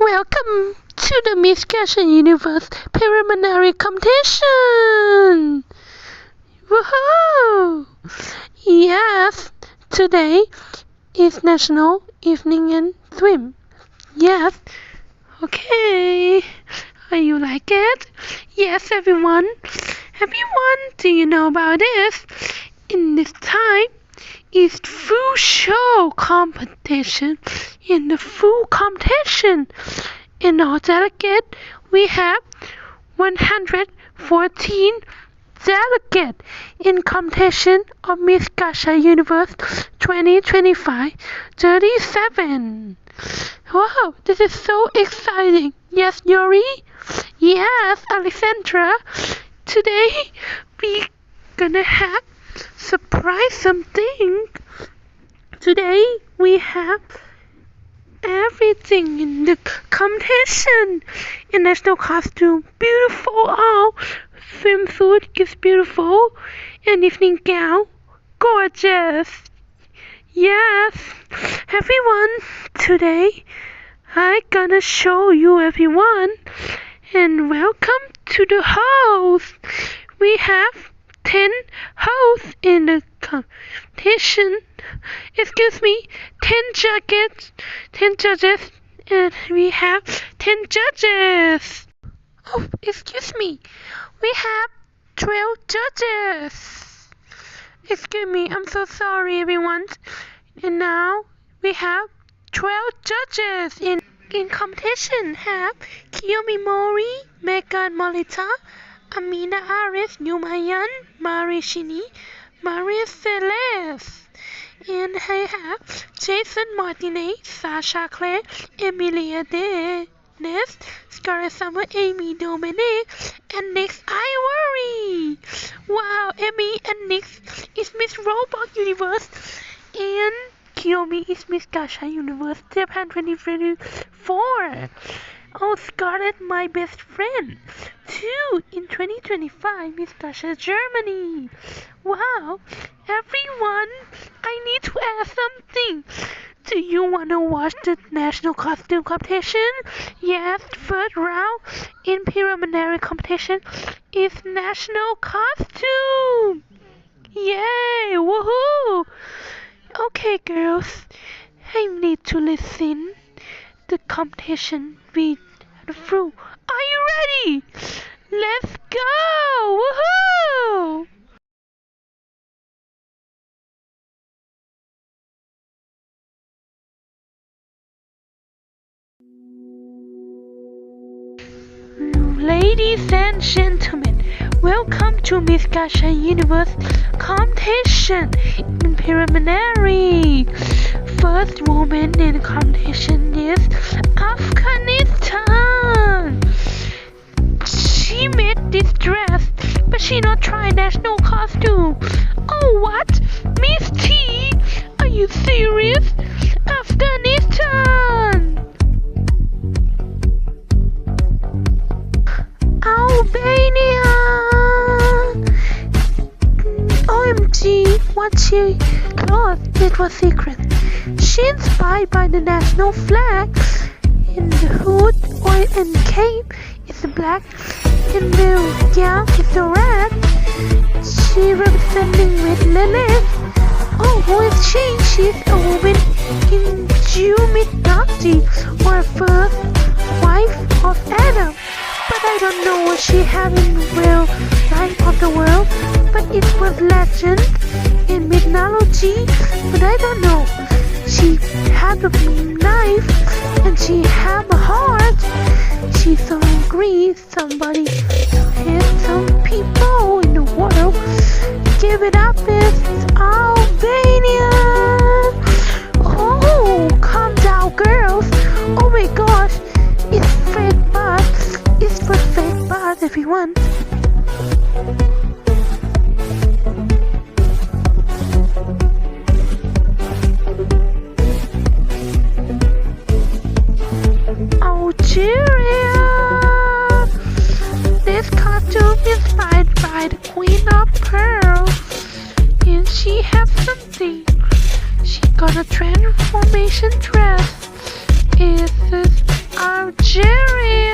Welcome to the Miss Gacha Universe Preliminary Competition! Woohoo! Yes, today is National Evening and Swim. Yes, okay. Are you like it? Yes, everyone. Everyone, do you know about this? In this time is full show competition. In the full competition, in our delegate, we have 114 delegate in competition of Miss Gacha Universe 2025-37. Wow, this is so exciting. Yes, Yuri? Yes, Alexandra. Today, we gonna have surprise something. Today, we have everything in the competition. In national costume, beautiful. Oh, swimsuit is beautiful. And evening gown, gorgeous. Yes, everyone, today I'm gonna show you everyone. And welcome to the host. We have 10 hosts in the competition. Excuse me, 10 judges, and we have 10 judges. Oh, excuse me, we have 12 judges. Excuse me, I'm so sorry, everyone. And now we have 12 judges in competition. Have Kiyomi Mori, Megan Molita, Amina Aris, Numayan, Mari Shini, Maria Celeste. And I have Jason Martinez, Sasha Claire, Emilia Dennis, Scarlett Summer, Amy Dominic, and Nick Ivory. Wow, Amy and Nick is Miss Robot Universe, and Kiyomi is Miss Gacha Universe Japan 2024. Oh, Scarlett, my best friend. 2 in 2025, Miss Gacha Germany. Wow, everyone, I need to ask something. Do you want to watch the national costume competition? Yes, third round in preliminary competition is national costume. Yay, woohoo! Okay, girls, I need to listen. The competition we through. Are you ready? Let's go! Woohoo! Ladies and gentlemen, welcome to Miss Gacha Universe competition in preliminary. First woman in the competition is Afghanistan. She made this dress, but she not try national costume. Oh, what? Miss T? Are you serious? Afghanistan! Albania! OMG, what she thought it was secret. She inspired by the national flag. In the hood or and cape is the black, in the gown is the red. She representing with Lilith. Oh, who is she? She's a woman in Illuminati, or first wife of Adam. But I don't know what she had in real life of the world. But it was legend in mythology. But I don't know. She had a knife and she had a heart. She's so angry. Somebody hit some people in the world. Give it up, it's Albania. Oh, calm down, girls. Oh my gosh, it's fake butt. It's for fake butt, everyone. Algeria. This costume is inspired by the Queen of Pearl, and she has something. She got a transformation dress. It's Algeria.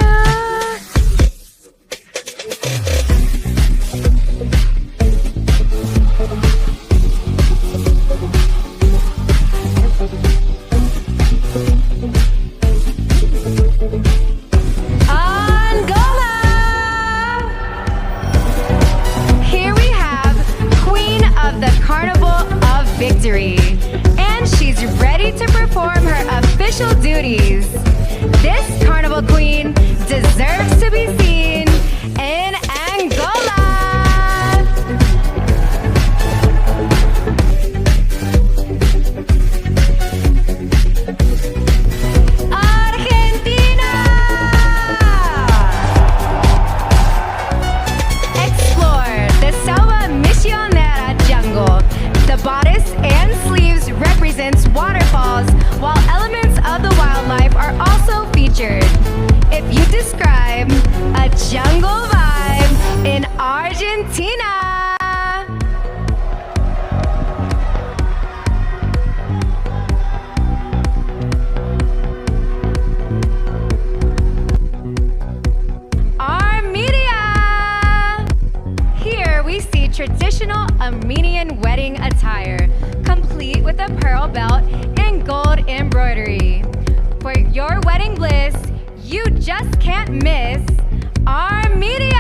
And she's ready to perform her official duties. This carnival queen deserves to be seen in Angola. Argentina! Explore the Selva Misionera jungle. The bodice and sleeves represents waterfalls, while elements of the wildlife are also featured. If you describe a jungle vibe in Argentina, traditional Armenian wedding attire, complete with a pearl belt and gold embroidery. For your wedding bliss, you just can't miss Armenia!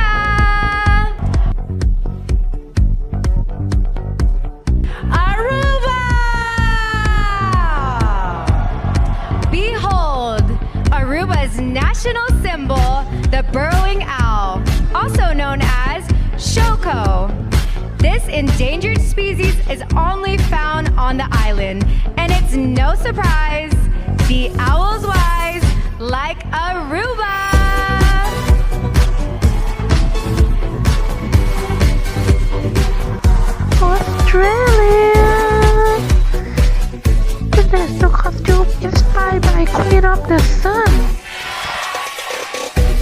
Aruba! Behold, Aruba's national symbol, the burrowing owl, also known as Shoko. This endangered species is only found on the island, and it's no surprise the owl's wise like Aruba. Australia. The national costume inspired by Queen of the Sun,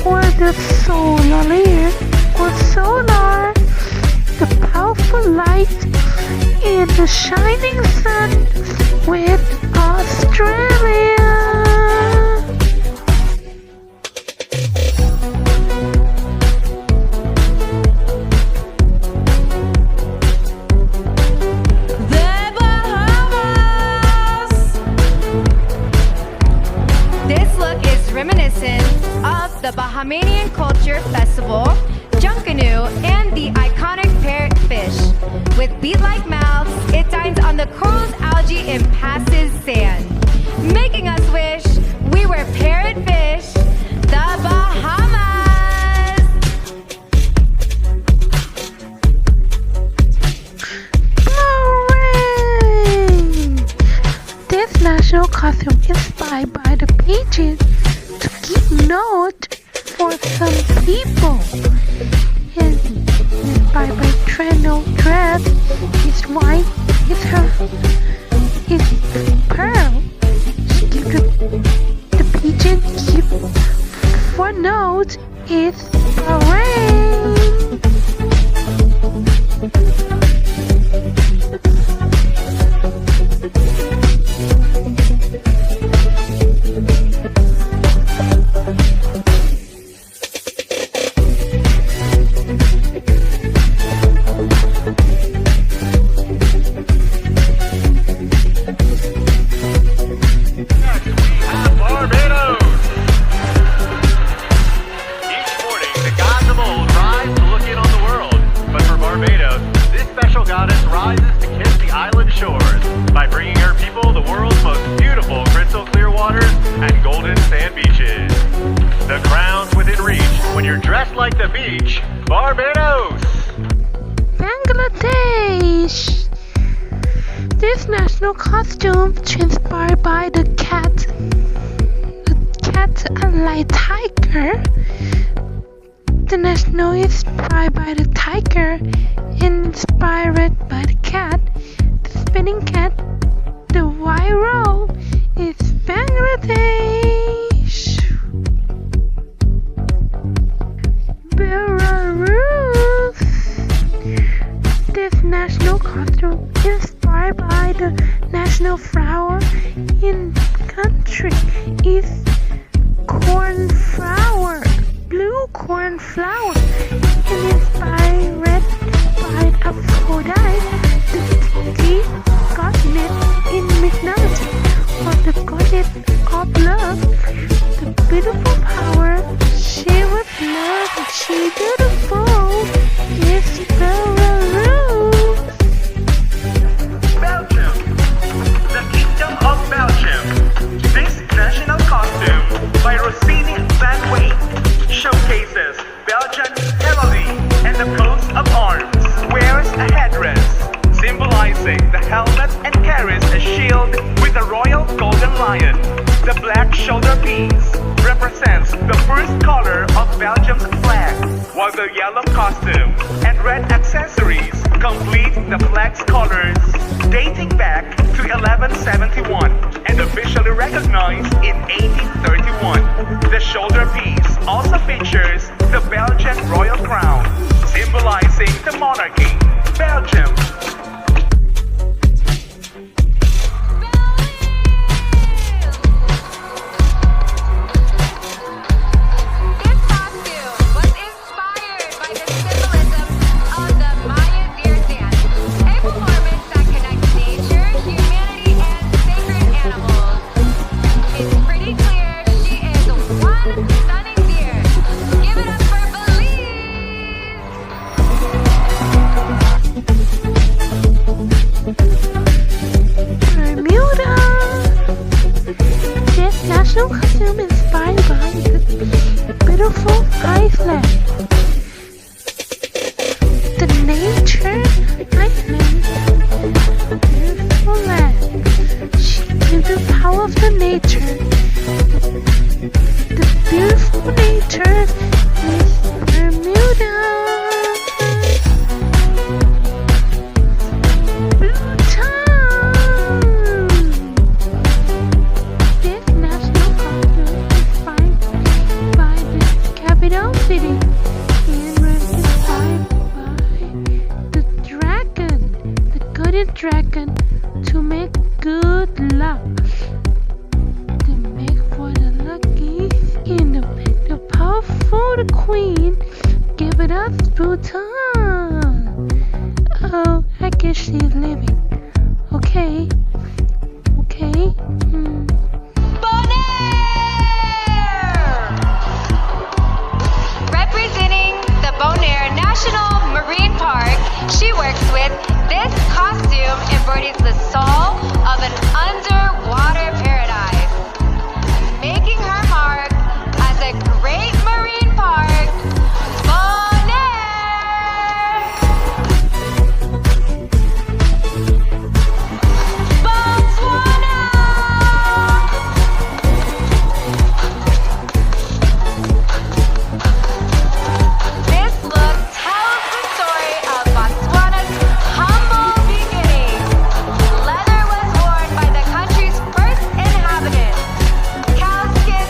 or the solar or solar. The powerful light in the shining sun with Australia. The Bahamas. This look is reminiscent of the Bahamian Culture Festival, Junkanoo, and the iconic parrotfish. With bead-like mouths, it dines on the corals, algae, and passes sand, making us wish we were parrotfish. The Bahamas! Hooray! This national costume inspired by the pigeon to keep note for some people. Inspired by Treno dress, his white, his pearl. She gives the pigeon keep for note is parade. Like the beach, Barbados! Bangladesh! This national costume inspired by the cat like tiger. The national is inspired by the tiger, inspired by the cat. The spinning cat, the white row is Bangladesh. Belarus. This national costume inspired by the national flower in the country is corn. blue corn flower, and inspired by Aphrodite, the Greek goddess in mythology, or the goddess of love, the beautiful power. She was love, and she beautiful is Belarus. Belgium, the Kingdom of Belgium. This national costume by Rossini Van Weyck showcases Belgian heraldry and the coats of arms. Wears a headdress symbolizing the helmet and carries a shield with a royal golden lion. The black shoulder piece represents the first color of Belgium's flag, while the yellow costume and red accessories complete the flag's colors, dating back to 1171 and officially recognized in 1831. The shoulder piece also features the Belgian royal crown, symbolizing the monarchy. Belgium. This costume was inspired by the symbolism of the Maya deer dance, a performance that connects nature, humanity, and sacred animals. It's pretty clear she is one stunning deer. Give it up for Belize! Bermuda. This national costume inspired by the beautiful island. The nature island. Beautiful land. She gives the power of the nature. The beautiful nature is Bermuda. This national costume is inspired by the capital city and was inspired by the dragon, the golden dragon, to make good luck, to make for the lucky kingdom. The powerful queen give it up Bhutan. Oh, I guess she's leaving. Okay. Representing the Bonaire National Marine Park, she works with this costume embodies the soul of an underwater paradise, making her mark as a great marine park, Bonaire! Botswana! This look tells the story of Botswana's humble beginnings. Leather was worn by the country's first inhabitants. Cowskin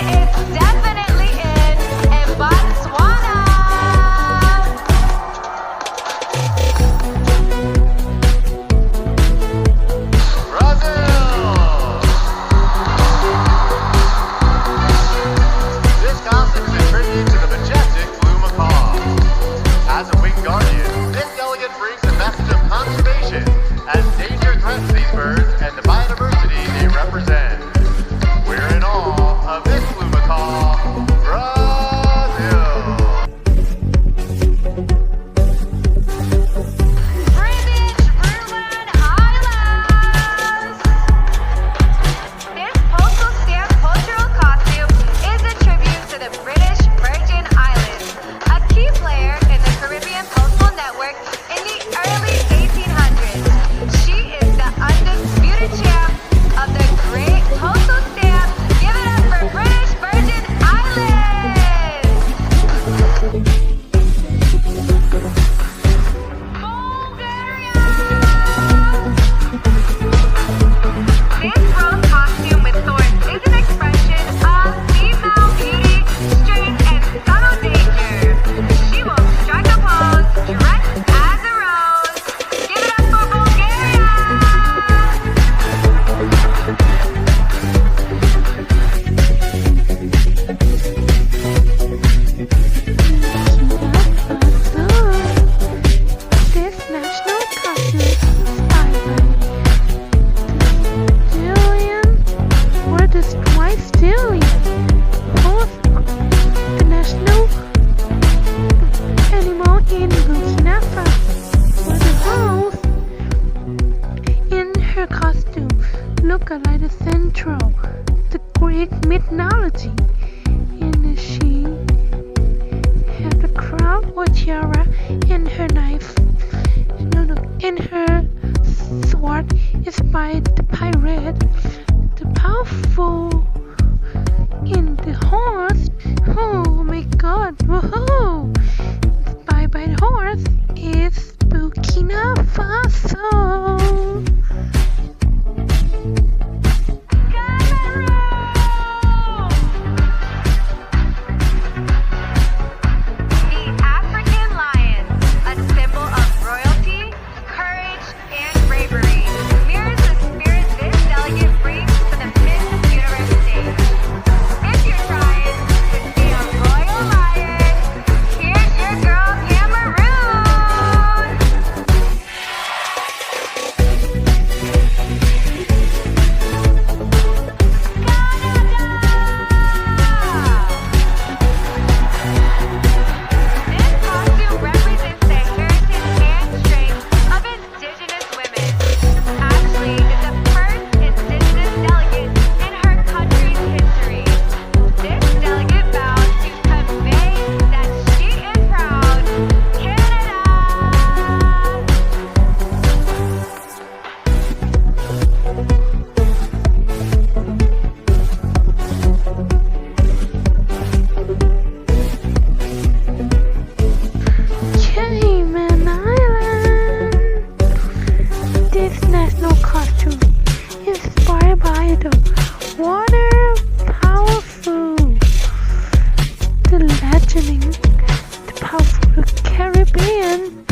the legending, the powerful Caribbean,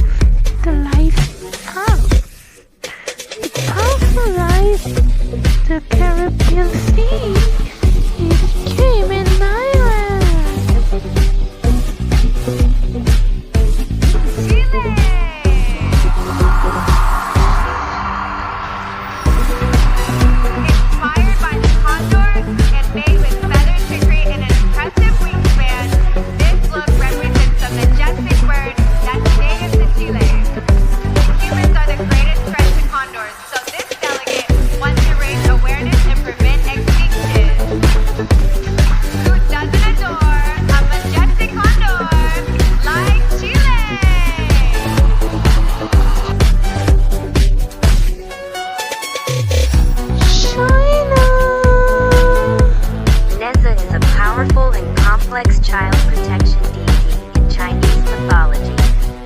the life out. The powerful life, the Caribbean Sea, is Cayman Island. Inspired by the condor and made with feathers to create an impressive wingspan, this look represents a majestic bird that's native to Chile. Humans are the greatest threat to condors, so this delegate wants to raise awareness and prevent extinction. Who doesn't adore a majestic condor like Chile? China. Neza is a powerful and complex child protection deity in Chinese mythology,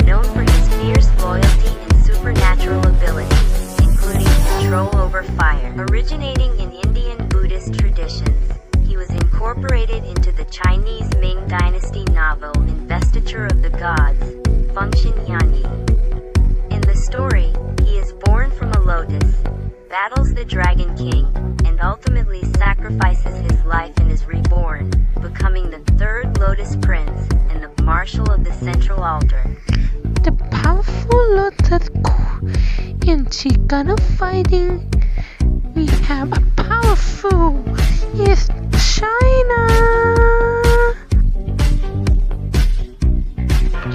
known for his fierce loyalty and supernatural abilities, including control over fire. Originating in Indian Buddhist traditions, he was incorporated into the Chinese Ming Dynasty novel Investiture of the Gods, Function Yanyi. In the story, he is born from a lotus, battles the Dragon King, and ultimately sacrifices his life and is reborn, becoming the third Lotus Prince and the Marshal of the Central Altar. The powerful Lotus in Chicano fighting, we have a powerful is China.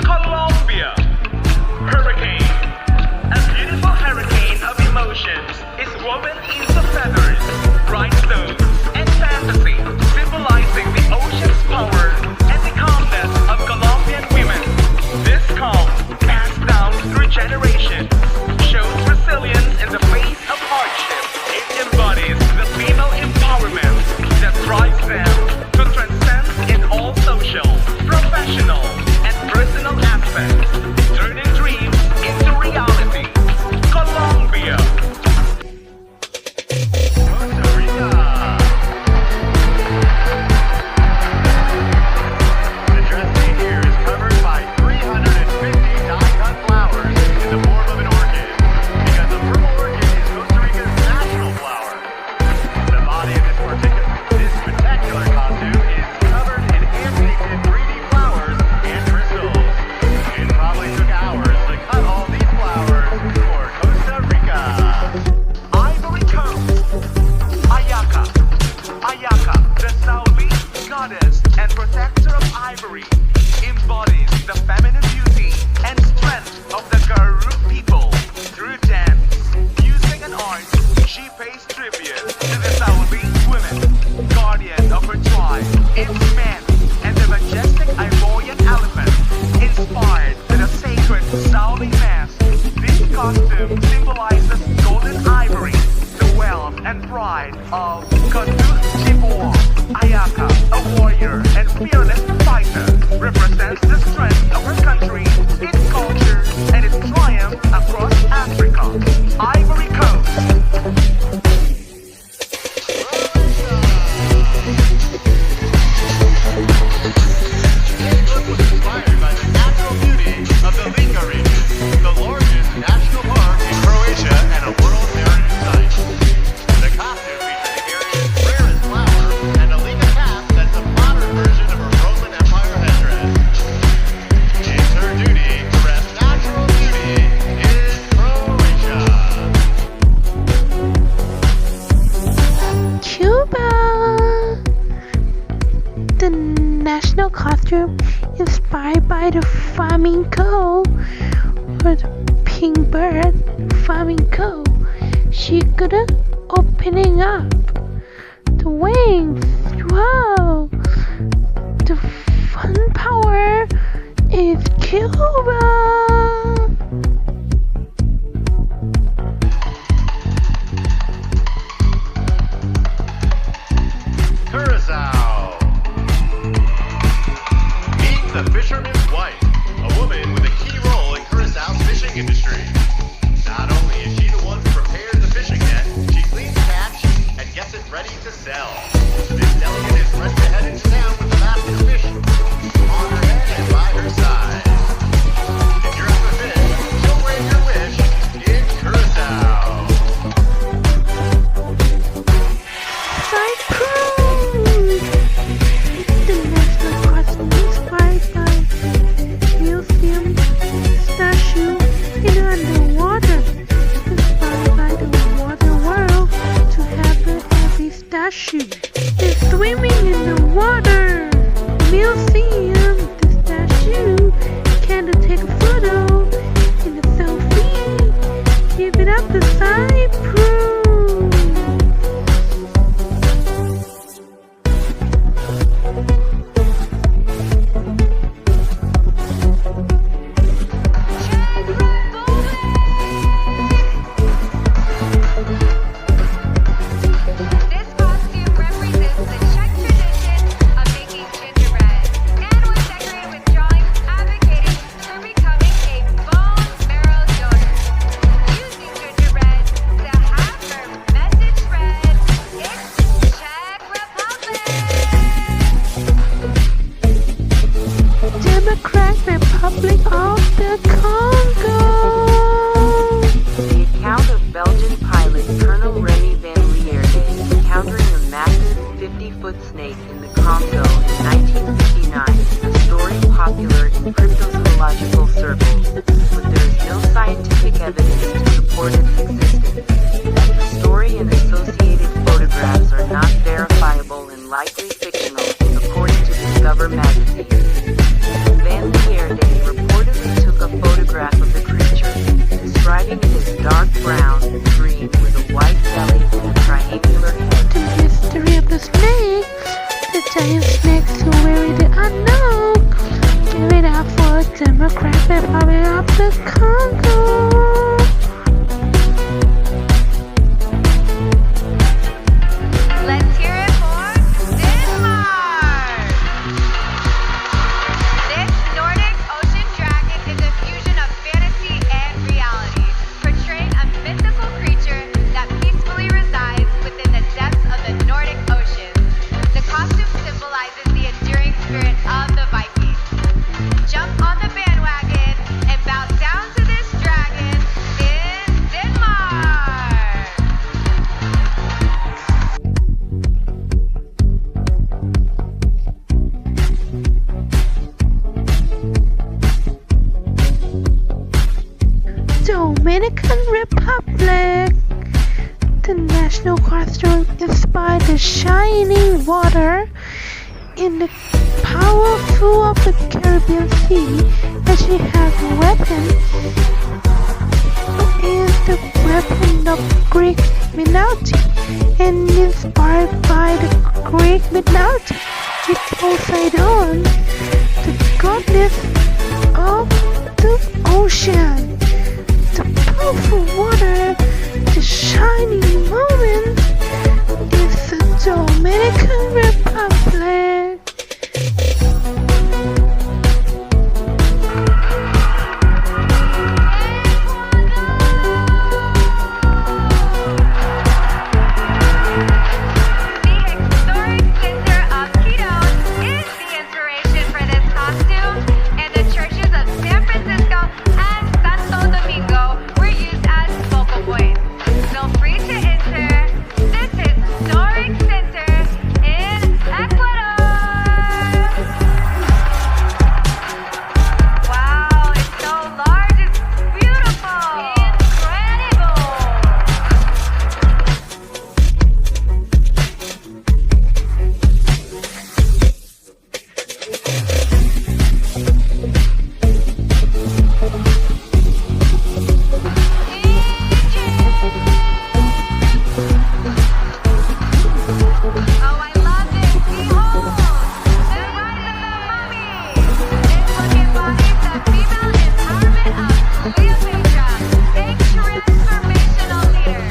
Colombia. Hurricane. A beautiful hurricane of emotions is woven into feathers, rhinestones, and fantasy, symbolizing the ocean's power and the calmness of Colombian women. This calm, passed down through generations, shows resilience in the face of hardship. It embodies the female empowerment that drives them to transcend in all social, professional, and personal aspects, turning dreams into reality. Colombia. Costa Rica. The dressing here is covered by 350 die-cut flowers in the form of an orchid, because the purple orchid is Costa Rica's national flower. The body of this spectacular costume is covered in hand-painted 3D flowers and crystals. It probably took hours to cut all these flowers for Costa Rica. Ivory Coast. Ayaka. Ayaka, the Saudi goddess and protector of ivory, embodies the feminine beauty and strength of the Garou people. Through dance, music, and art, she pays tribute to the Saudi women, guardian of her tribe, its men, and the majestic Ivorian elephant, inspired with a sacred Saudi mask. This costume symbolizes golden ivory, the wealth and pride of Côte d'Ivoire. Ayaka, a warrior and fearless fighter, represents the strength of her country, its culture, and its triumph across Africa. Ivory Coast. This look was inspired by the natural beauty of the Lika region, the largest national park in Croatia and a World Heritage Site. The costume features the area's rarest flower and a Lika cap that's a modern version of a Roman Empire headdress. It's her duty to rep natural beauty in Croatia. Cuba. The national costume inspired by the flamenco, or the pink bird flamenco. She good at opening up the wings. Wow! The fun power is Cuba. Curacao. Meet the fisherman's wife, a woman with a key role in Curaçao's fishing industry. Not only is she the one who prepares the fishing net, she cleans the catch and gets it ready to sell. This delegate is ready to head into town with the basket of fish. the Congo. The account of Belgian pilot Colonel Remy van Lierde encountering a massive 50-foot snake in the Congo in 1959 is a story popular in cryptozoological circles, but there is no scientific evidence to support its existence. The story and associated photographs are not verifiable and likely fictional, according to Discover magazine. Van Lierde reportedly took a photograph of the creature, describing it as dark brown, green, with a white belly and a triangular head. The mystery of the snake. The giant snakes who weary the unknown. Give it up for a Democrat Republic of the Congo. Let's hear it for Denmark! This Nordic ocean dragon is a fusion of fantasy and reality, portraying a mythical creature that peacefully resides within the depths of the Nordic Ocean. The costume symbolizes the enduring spirit of the Vikings. Jump on the bandwagon and bow down to this dragon in Denmark! Dominican Republic. The national costume is by the shining water in the powerful of the Caribbean Sea, and she has a weapon. It is the weapon of Greek mythology and inspired by the Greek mythology with Poseidon, the goddess of the ocean. The powerful water, the shining moment is the Dominican Republic. The historic center of Quito is the inspiration for this costume, and the churches of San Francisco and Santo Domingo were used as focal points. Feel free to enter this historic center in Ecuador. Wow, it's so large, it's beautiful, incredible. Oh, I love this. Behold, the rise of the mummy. This book embodies the female empowerment of Cleopatra, a transformational leader.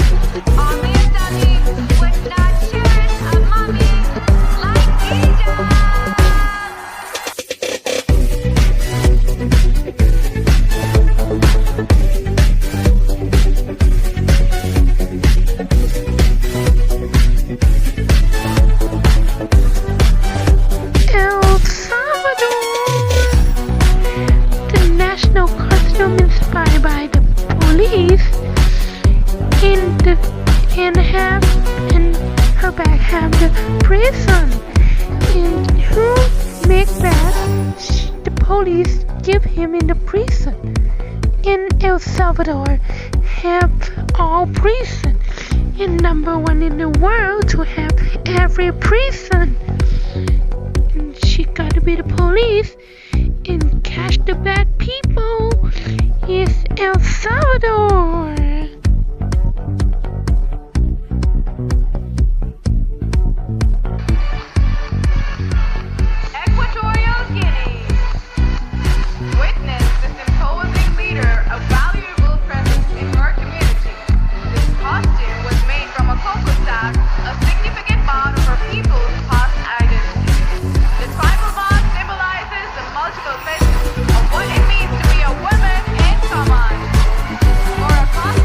Only a dummy would not cherish a mummy like Egypt. El Salvador. The national costume inspired by the police and her back have the prison. And who make that? The police give him in the prison. In El Salvador have all prison. And number one in the world to have every prison. And she gotta be the police and catch the bad people. It's El Salvador. Equatorial Guinea. Witness this imposing leader, a valuable presence in your community. This costume was made from a cocoa staff, a significant part of our people's past identity. The tribal bond symbolizes the multiple faces of what it means to be a woman in common. For a costume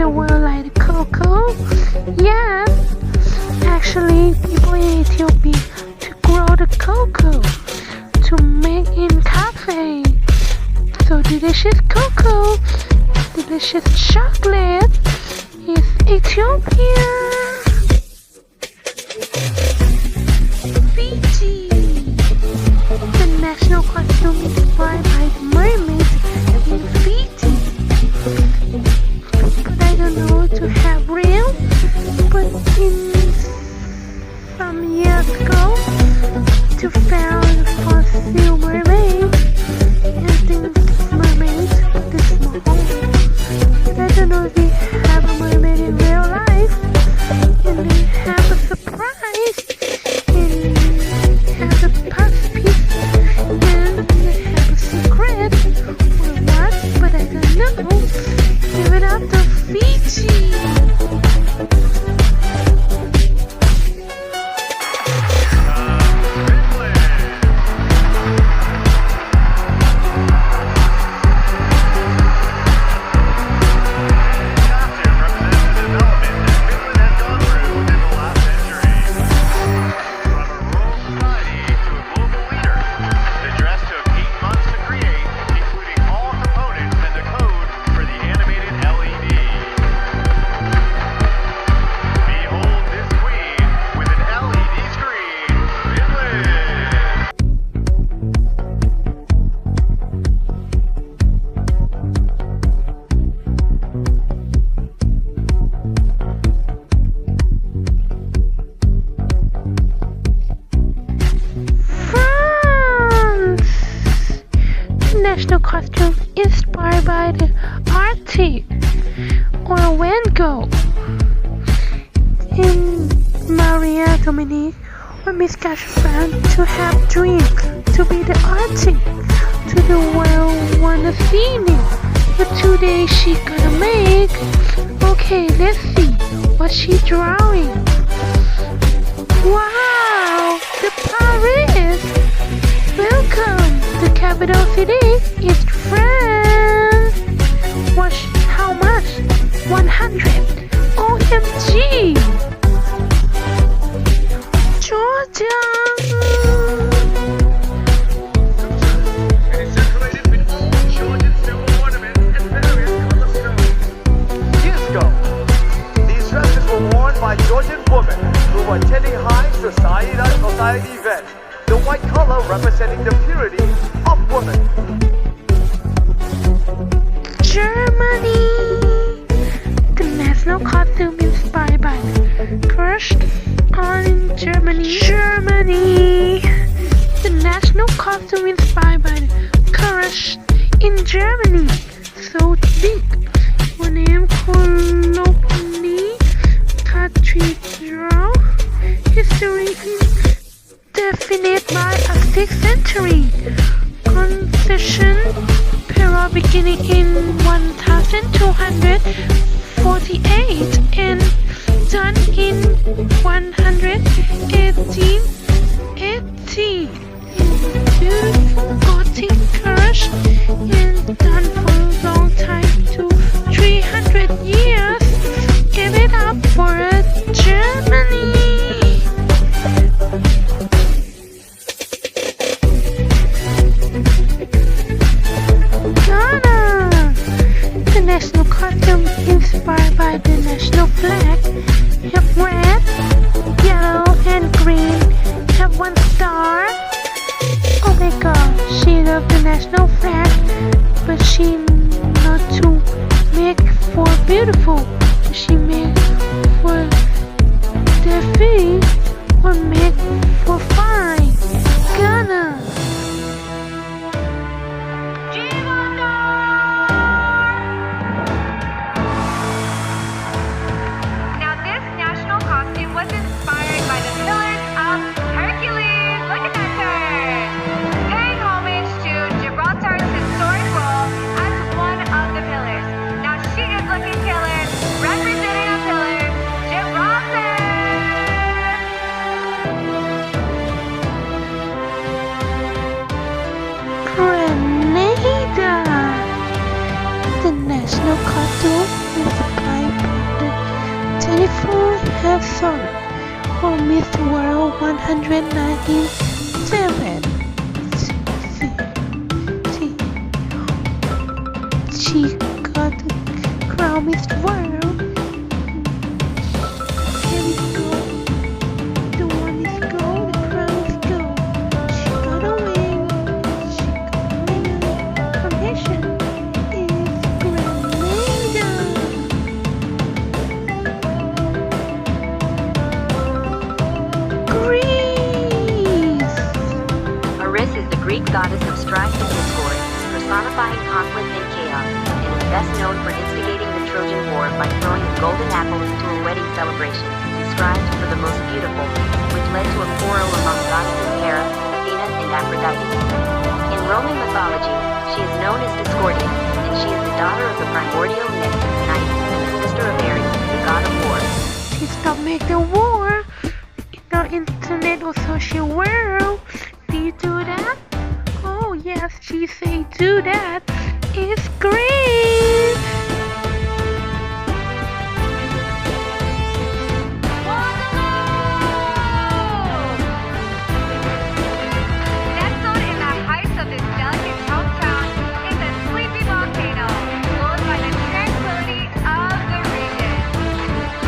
a world like cocoa? Yes. Actually, people in Ethiopia to grow the cocoa to make in cafe. So delicious cocoa, delicious chocolate is Ethiopia. Fiji. The national costume is inspired by mermaids in Fiji. But I don't know to have real. But in some years ago, to found fossil mermaid. I think it's mermaid, but it's small. But I don't know if they have a mermaid in real life. And they have a surprise. And have a puff piece. And they have a secret. Or what? But I don't know. Give it up to Fiji. National costume inspired by the Arctic or Van Gogh. In Maria Dominique or Miss Gacha fan to have dreams to be the Arctic to the world wanna see me. But today she gonna make. Okay, let's see what she drawing. Wow, the Paris. Welcome. The capital city is France. Watch how much? 100. OMG. Georgia. And it's decorated with all Georgian silver ornaments and various color stones. Years ago, these dresses were worn by Georgian women who were attending high society events. The white color representing the purity of woman. Germany. The national costume inspired by Crush on Germany. Germany. The national costume inspired by Crush in Germany. So big. One name colloquially cathedral. History defined by a 6th century concession period beginning in 1248 and done in 11880. Beautiful Gothic church and done for a long time to 300 years. Give it up for Germany. The national costume inspired by the national flag have red, yellow and green, have one star. Oh my god, she loves the national flag, but she not to make for beautiful. She make for defy or make for fine. Ghana. Now this national costume was inspired by the pillars of Hercules. Look at that turn! Paying homage to Gibraltar's historic role as one of the pillars. Now she is looking killer, representing a pillar, Gibraltar! her son for Miss World 197. She got the crown Miss World. Here we go. The one is gold, the crown is gold. She got a wing. She got a foundation. It's Grenada. Greece. Eris is the Greek goddess of strife and discord, personifying conflict and chaos, and is best known for instigating the Trojan War by throwing a golden apple into a wedding celebration, described for the most beautiful, which led to a quarrel among goddesses Hera, Athena, and Aphrodite. In Roman mythology, she is known as Discordia, and she is the daughter of the primordial Nyx, and the sister of Ares, the god of war. She stopped making war in the internet or social world. Do you do that? Oh yes, she say do that. It's great. Nestled in the heights of this delicate hometown is a sleepy volcano, lulled by the tranquility of the region.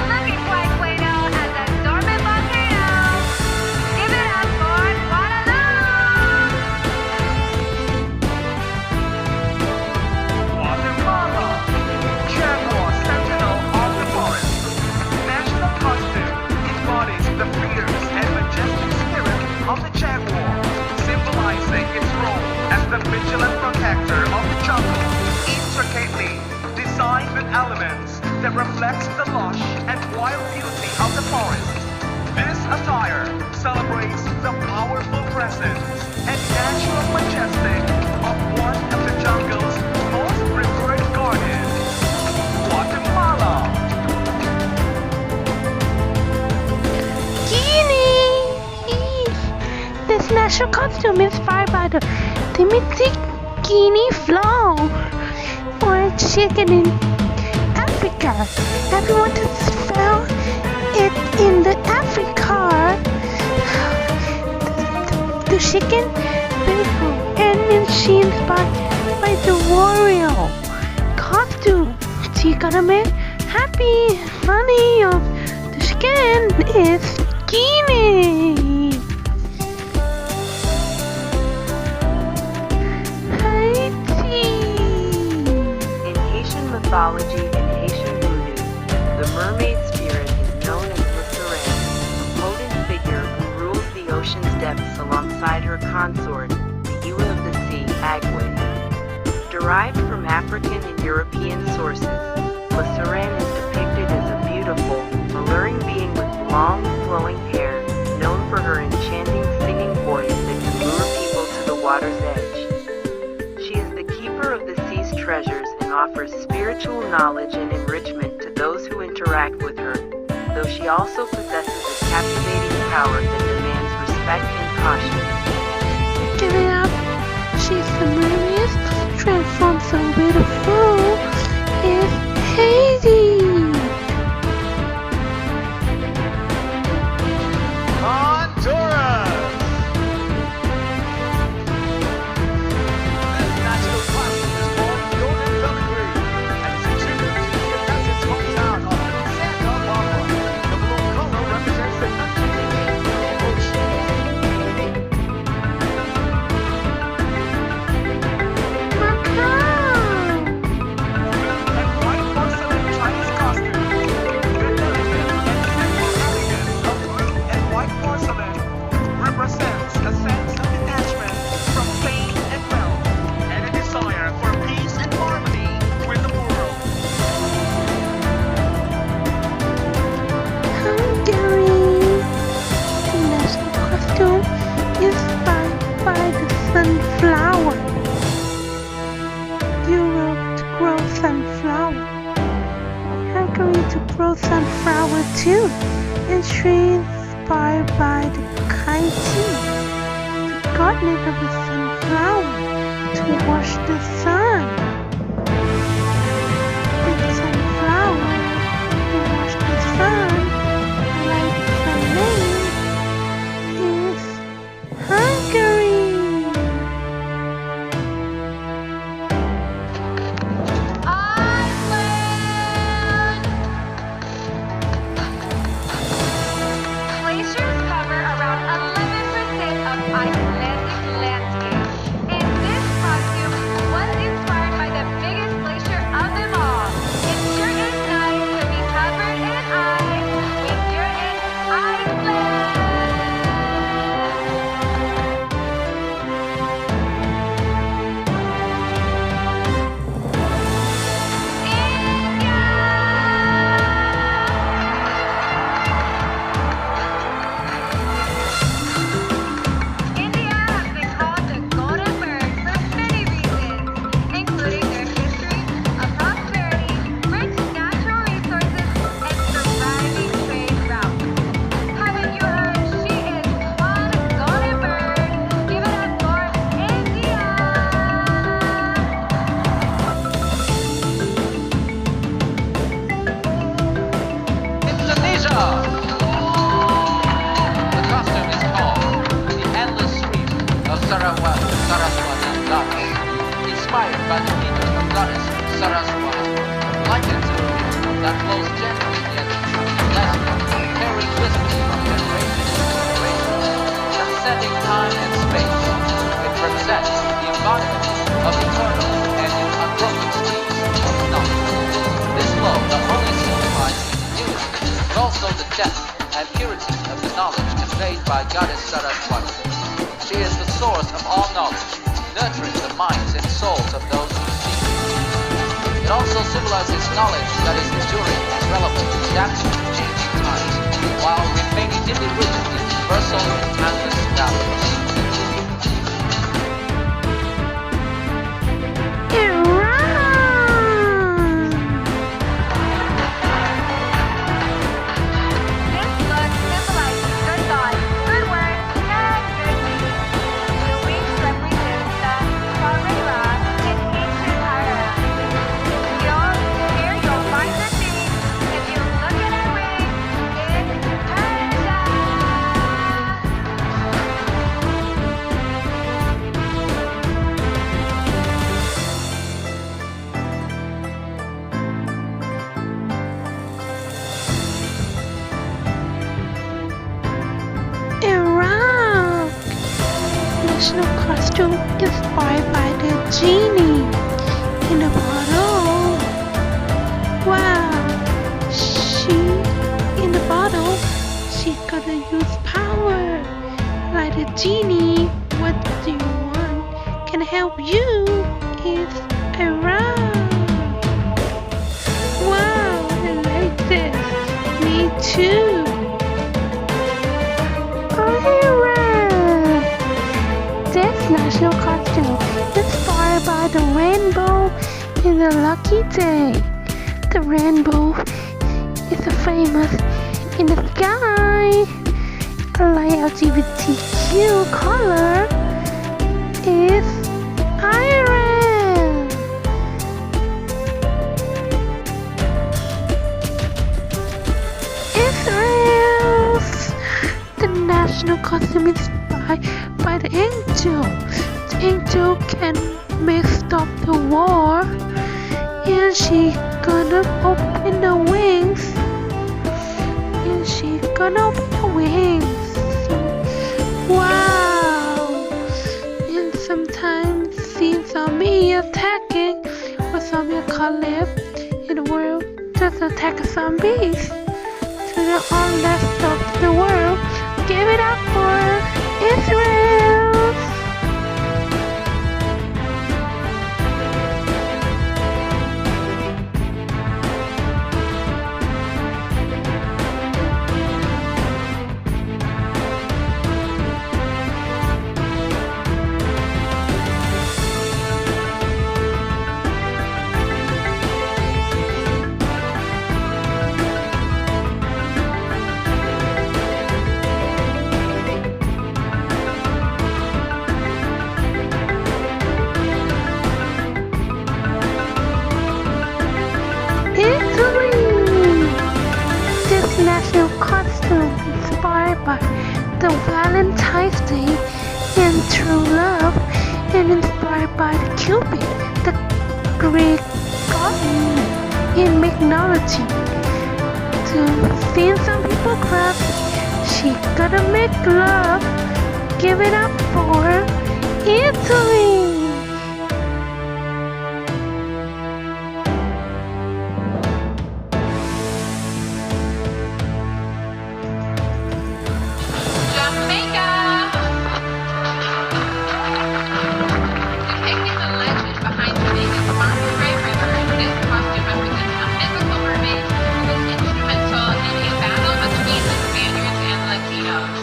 Looking quite Plano as a dormant volcano. Give it up for Guadalupe! Guatemala, Jaguar Sentinel of the Forest. National costume embodies the fierce and majestic spirit of the jaguar, symbolizing its role as the vigilant protector of the jungle, intricately designed with elements that reflects the lush and wild beauty of the forest. This attire celebrates the powerful presence and natural majesty of one of the jungle's most revered guardians, Guatemala. Guinea. This national costume is inspired by the mythic Guinea flow, or a chicken in Africa. Everyone just found it in the Africa. The chicken, beautiful, and then she inspired by the warrior costume. She got a man happy, funny. The chicken is Guinea. In Haitian mythology and Haitian voodoo, the mermaid spirit is known as the Sirène, a potent figure who rules the ocean's depths alongside her consort, the ewe of the sea, Agwe. Derived from African and European sources, the Sirène is depicted as a beautiful, alluring being with long, flowing hair, known for her enchanting singing voice that can lure people to the water's edge. She is the keeper of the sea's treasures and offers spiritual knowledge and enrichment to those who interact with her, though she also possesses a captivating power that demands respect and caution. Give it up. She's the mermaid, transformed so beautiful. Is Haiti. Honduras! This national costume is called Golden Filigree and is a tribute to the Independence hometown of Santa Barbara. The blue color represents the country of the ocean. And white porcelain Chinese costume. The delicate and simple elegance of blue and white porcelain represents a sense of detachment from pain and wealth, and a desire for peace and harmony with the world. Hungary. The national costume is inspired by the sunflower. Europe to grow sunflower. Hungary to grow sunflower too. And she is inspired by the Kaiti, the godness of the sunflower, to wash the sun. The sunflower to wash the sun Icelandic landscape. And this costume was inspired by the biggest glacier of them all. It sure is nice to be covered in ice when you're in Iceland. India has been called the Golden Bird for many reasons, including their history of prosperity, rich natural resources, and thriving trade routes. Haven't you heard she is one golden bird? Give it up for India! Indonesia! The costume is called the Endless Stream of Saraswati Goddess, inspired by the meter of Goddess Saraswati, likened to a river that flows gently yet majestically, carrying wisdom from generation to generation, transcending time and space. It represents the embodiment of eternal and unbroken streams of knowledge. This flow not only signifies unity, but also the depth and purity of the knowledge conveyed by Goddess Saraswati. She is the source of all knowledge, nurturing the minds and souls of those who seek it. It also symbolizes knowledge that is enduring and relevant, adapting to changing times, while remaining deeply rooted in universal and timeless values. Iran! This look symbolizes good thoughts, good words, and good deeds. The wings represent the Kavira in ancient Iran. Here you'll find the theme if you look at our wings in Persia. Iraq! National costume inspired by the genie in a bottle. Wow! In the bottle, she's gonna use power. Like the genie, what do you want? Can help you is Iraq. Wow, I like this. Me too. Iran! This national costume inspired by the rainbow in the lucky day. The rainbow is famous in the sky. A light LGBTQ color is Iran. Israel's the national costume inspired by the angel. The angel can make stop the war, and she gonna open the wings. And she gonna open the wings. Wow! And sometimes see zombie attacking, or zombie collapse in the world just attack zombies. To the whole rest of the world, give it up for Israel! by the Valentine's Day and true love, and inspired by the Cupid, the Greek god in mythology. To see some people cry, she gotta make love Give it up for Italy! Jamaica! Depicting the legend behind Jamaica's Martin Gray River, this costume represents a mythical mermaid who was instrumental in a battle between the Spaniards and Latinos.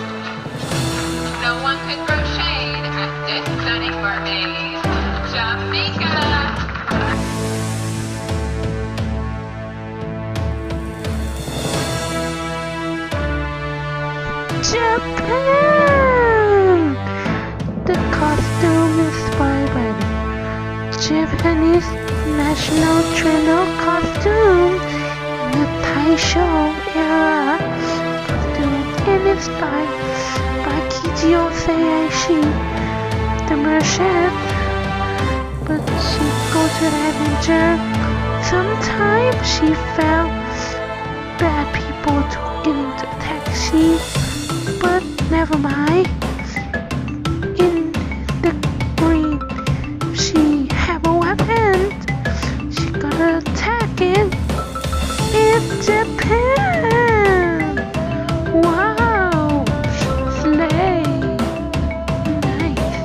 No one could throw shade at this stunning mermaid. Jamaica! Japan! The costume is inspired by the Japanese national traditional costume in the Taisho era costume and inspired by Kijo Seishi, the merchant. But she goes to the adventure. Sometimes she found bad people to get into a taxi. But never mind. In the green, she have a weapon. She gonna attack it. It's Japan. Wow, slay. Nice.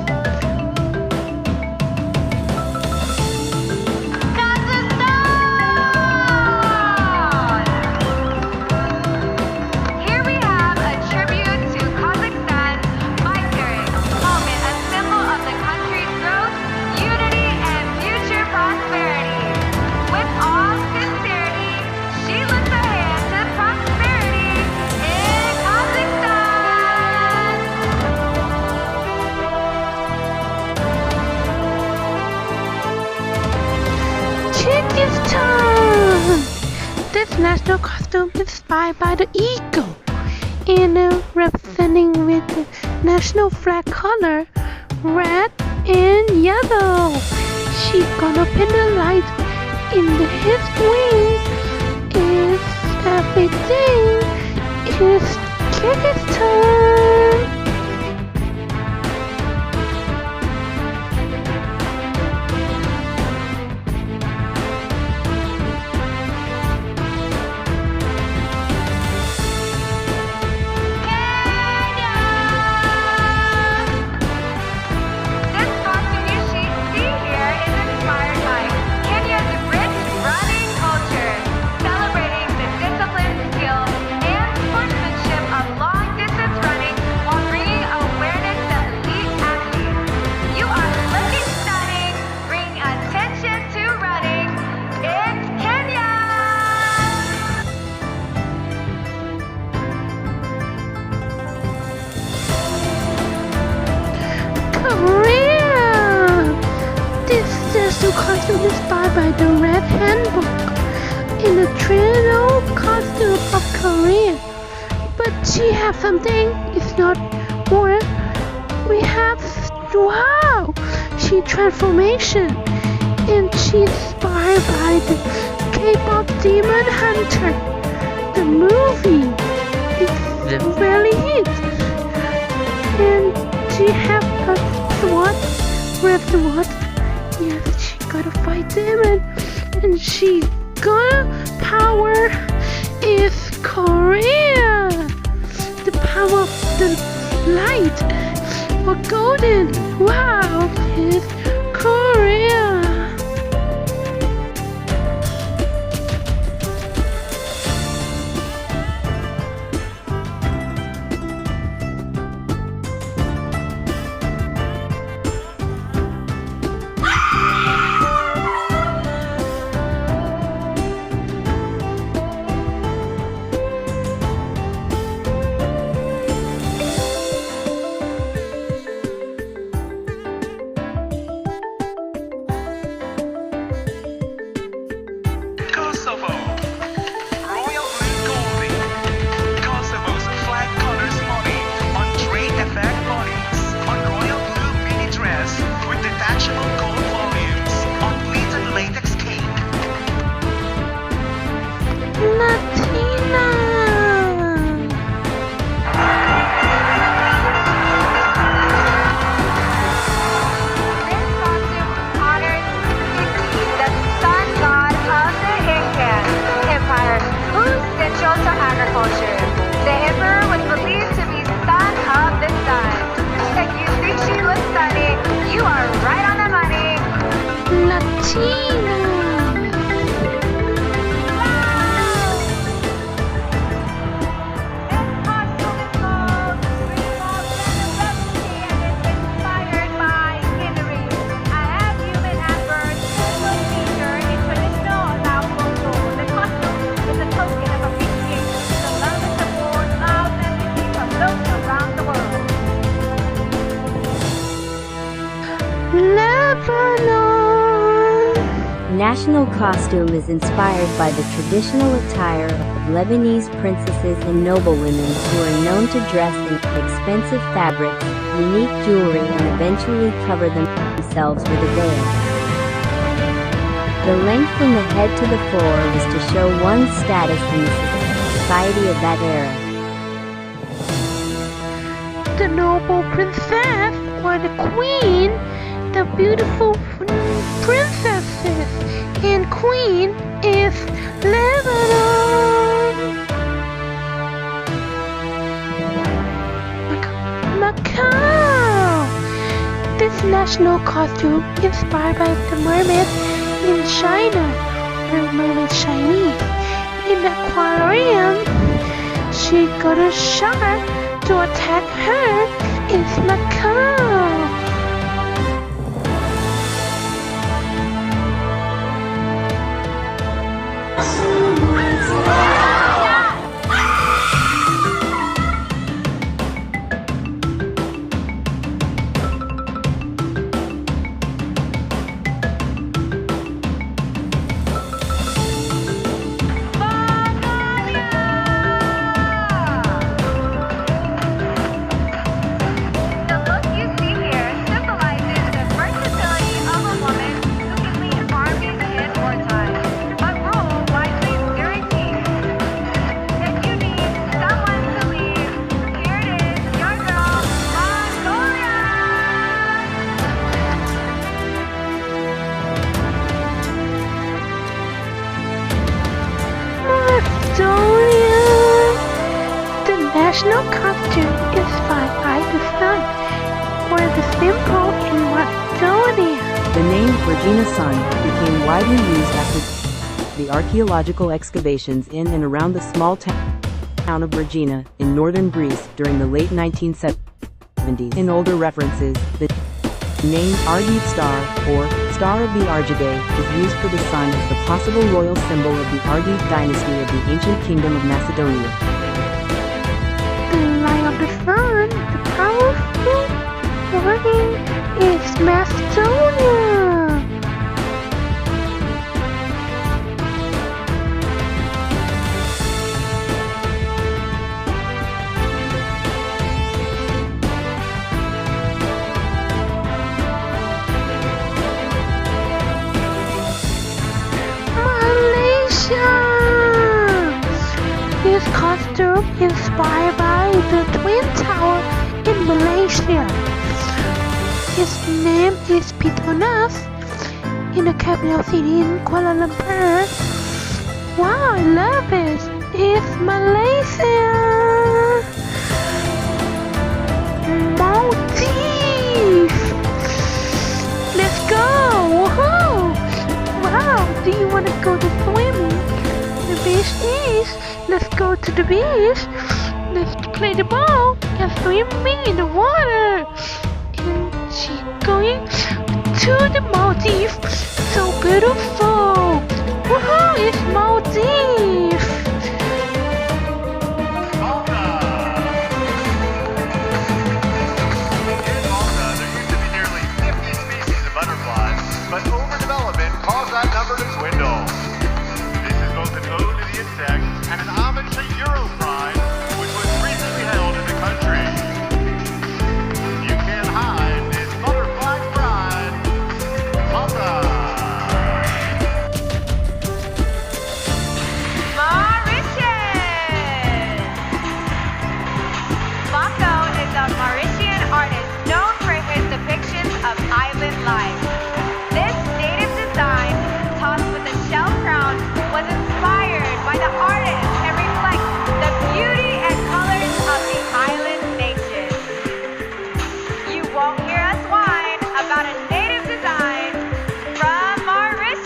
Kazakhstan! Here we have a tribute to Kazakhstan's Victory, moment a symbol of the country's growth, unity, and future prosperity. With all sincerity, she lifts a hand to prosperity in Kazakhstan. Kyrgyzstan! This national costume is inspired by the eagle and representing with the national flag color red and yellow. She gonna pin the light in his wings. Is everything is Kyrgyzstan. This costume you see here is inspired by Kenya's rich running culture, celebrating the discipline, skill, and sportsmanship of long-distance running while bringing awareness to elite athletes. You are looking stunning. Bring attention to running. It's Kenya! Korea! This national costume is inspired by the Red Handbook in the traditional costume of Korea. But she has something, it's not more. We have, wow! She transformation and she's inspired by the K-pop Demon Hunter. The movie is very hit. And she have a sword, red sword. Yes, she gotta fight demon, and she gonna power is Korea. The power of the light or golden. Wow, is Korea. National costume is inspired by the traditional attire of Lebanese princesses and noblewomen who are known to dress in expensive fabrics, unique jewelry, and eventually cover themselves with a veil. The length from the head to the floor was to show one's status in the society of that era. The noble princess or the queen, the beautiful princesses and queen is Lebanon. Macau. This national costume inspired by the mermaids in China, the mermaid Chinese. In the aquarium, she got a shark to attack her. It's Macau. National costume inspired by the sun, or the symbol in Macedonia. The name Regina Sun became widely used after the archaeological excavations in and around the small town of Regina in northern Greece during the late 1970s. In older references, the name Argide Star, or Star of the Argidae, is used for the sun as the possible royal symbol of the Argide dynasty of the ancient kingdom of Macedonia. The light of the sun, the powerful warning is Macedonia. Malaysia. This costume inspired by the Twin Tower in Malaysia. His name is Petronas in the capital city in Kuala Lumpur. Wow, I love it. It's Malaysia. Maldives. Let's go. Woohoo. Wow, do you want to go to swimming? The beach is. Let's go to the beach. Let's play the ball and swimming in the water. And she's going to the Maldives. So beautiful. Woohoo! It's Maldives. Malta. In Malta, there used to be nearly 50 species of butterflies, but overdevelopment caused that number to dwindle. This is both an ode to the insect and an homage to Europride, which was recently held in the country. You can't hide this butterfly pride. Malta. Mauritius! Mako is a Mauritian artist known for his depictions of island life. This native design, tossed with a shell crown, was inspired by the artist and reflects the beauty and colors of the island nation. You won't hear us whine about a native design from Mauritius.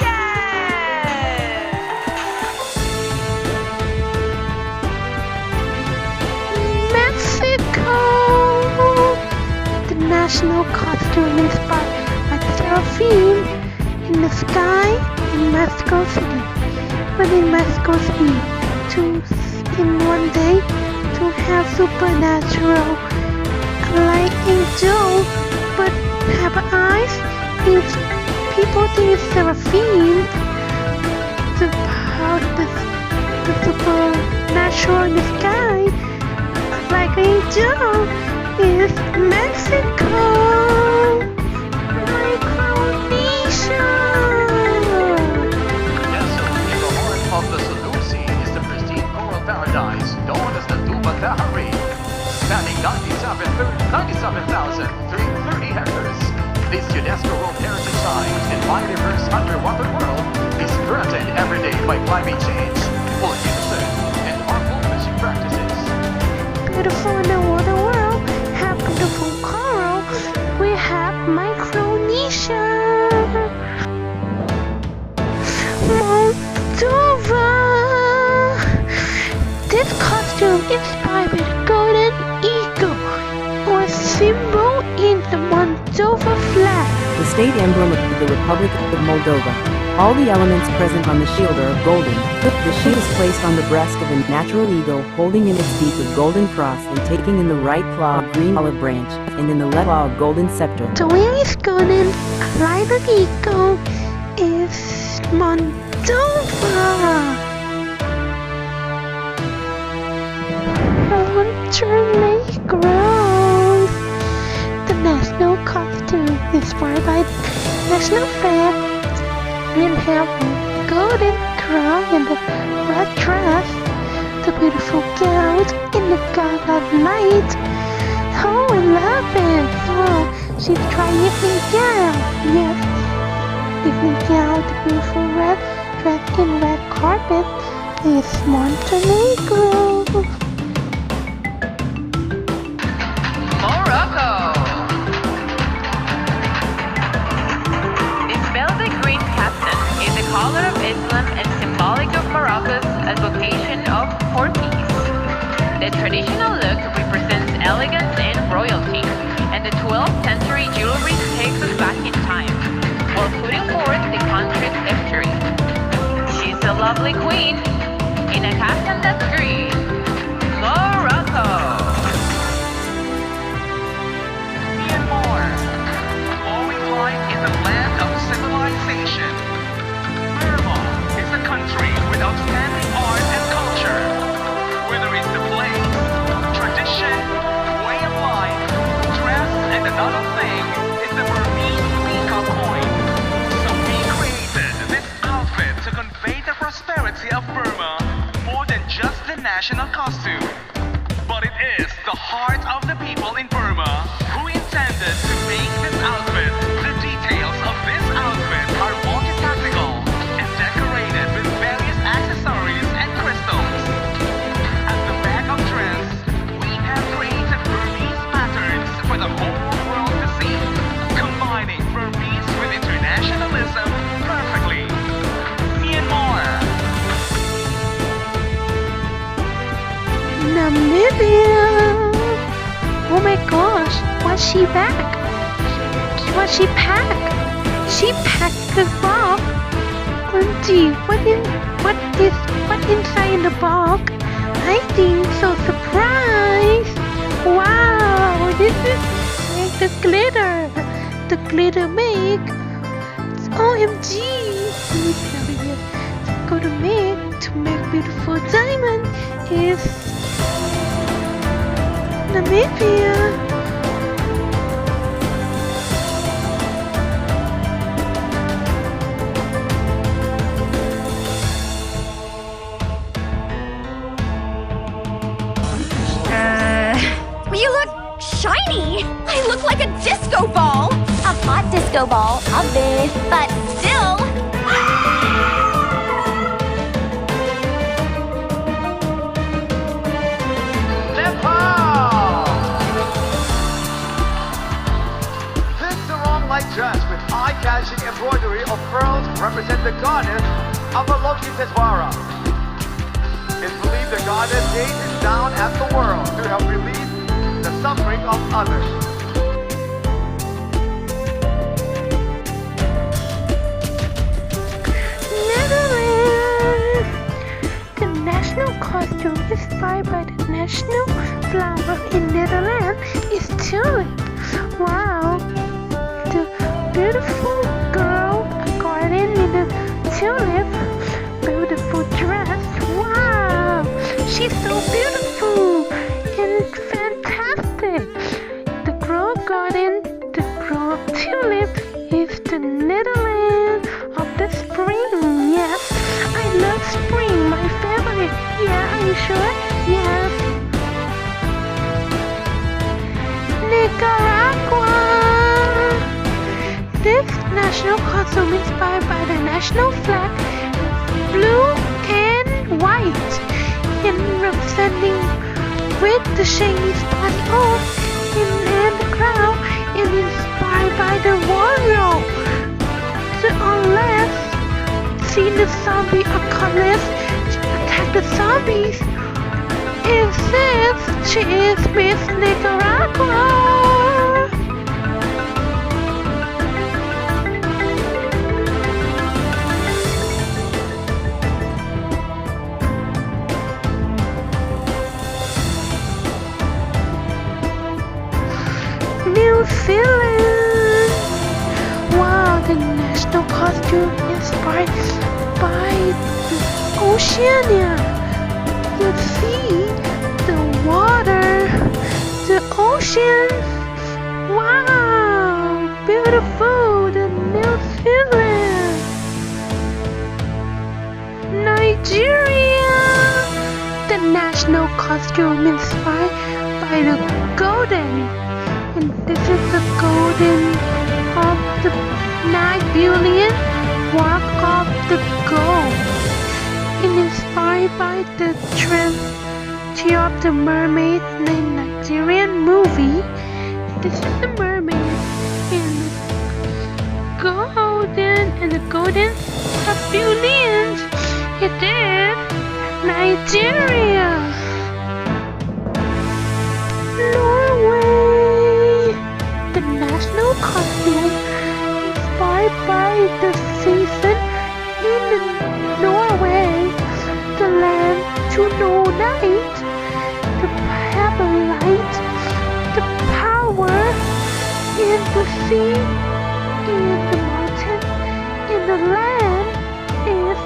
national costume inspired by the seraphim in the sky in Mexico City. But in Mexico City, in one day, to have supernatural, like angel, but have eyes, is people think it's seraphim. The supernatural in the sky, like angel, is Mexico. Of the U.C.E is the pristine coral paradise known as the Bahari, spanning 97,330 hectares. This UNESCO World Heritage Site and biodiverse underwater world is threatened every day by climate change, pollution, and harmful fishing practices. Beautiful underwater world, have beautiful coral. We have Micronesia. Moldova. This costume inspired by the golden eagle, or symbol in the Moldova flag. The state emblem of the Republic of Moldova. All the elements present on the shield are of golden. The shield is placed on the breast of a natural eagle, holding in its beak a golden cross and taking in the right claw a green olive branch, and in the left claw a golden scepter. The wing is golden, like an eagle, is Moldova. Montenegro. The national costume inspired by the national flag. We'll have a golden crown and the red dress, the beautiful gowns in the gala light. Oh, I love it. Oh, she's trying evening gown. Yes, evening gown, the beautiful red dress in red carpet is Montenegro. Morocco. This velvet green kaftan is the color of Islam and symbolic of Morocco's advocation for peace. The traditional look represents elegance and royalty, and the 12th century jewelry takes us back in time, while putting forth the country's history. She's a lovely queen in a kaftan that's green. Morocco. Myanmar, flowing life in the land of civilization. Burma is a country with outstanding art and culture. Whether it's the place, tradition, way of life, dress, and another thing is the Burmese peacock coin. So we created this outfit to convey the prosperity of Burma more than just the national costume. But it is the heart of the people in Burma who intended to make this outfit. The details of this outfit are multi-tactical and decorated with various accessories and crystals. At the back of dress, we have created Burmese patterns for the whole world to see, combining Burmese with internationalism perfectly. Myanmar. Namibia. Oh my gosh, what's she back? What's she pack? She packed the box. Gee, what inside the box? I think so surprised. Wow, this is like the glitter make. OMG. Go to make beautiful diamond is Namibia. You look shiny. I look like a disco ball. A hot disco ball, a bit, but still. This sarong-like dress with eye-catching embroidery of pearls represent the goddess Avalokitesvara. It's believed the goddess gazes down at the world to help relieve the suffering of others. inspired by the national flower in Netherlands is tulip. Wow, the beautiful girl, a garden in a tulip, beautiful dress. Wow, she's so beautiful and fantastic. The grow garden, the grow tulip is the Netherlands of the spring. Yes, I love spring, my favorite. Yeah, are you sure? Yes. Nicaragua. This national costume inspired by the national flag, blue and white, and representing with the shiny spot off and the crown, is inspired by the warrior. Unless see the zombie apocalypse to attack the zombies. It says she is Miss Nicaragua. New Zealand. Wow, the national costume inspired by the Oceania, the sea, the water, the ocean. Wow, beautiful, the New Zealand. Nigeria, the national costume inspired by the golden. And this is the golden of the 9 billion walk of the gold. And inspired by the tragedy of the mermaid in the Nigerian movie. This is the mermaid and the golden and the golden of billions. It is Nigeria. Norway, the national costume inspired by the season in Norway, the land to know night, the have light, the power in the sea, in the mountain, in the land is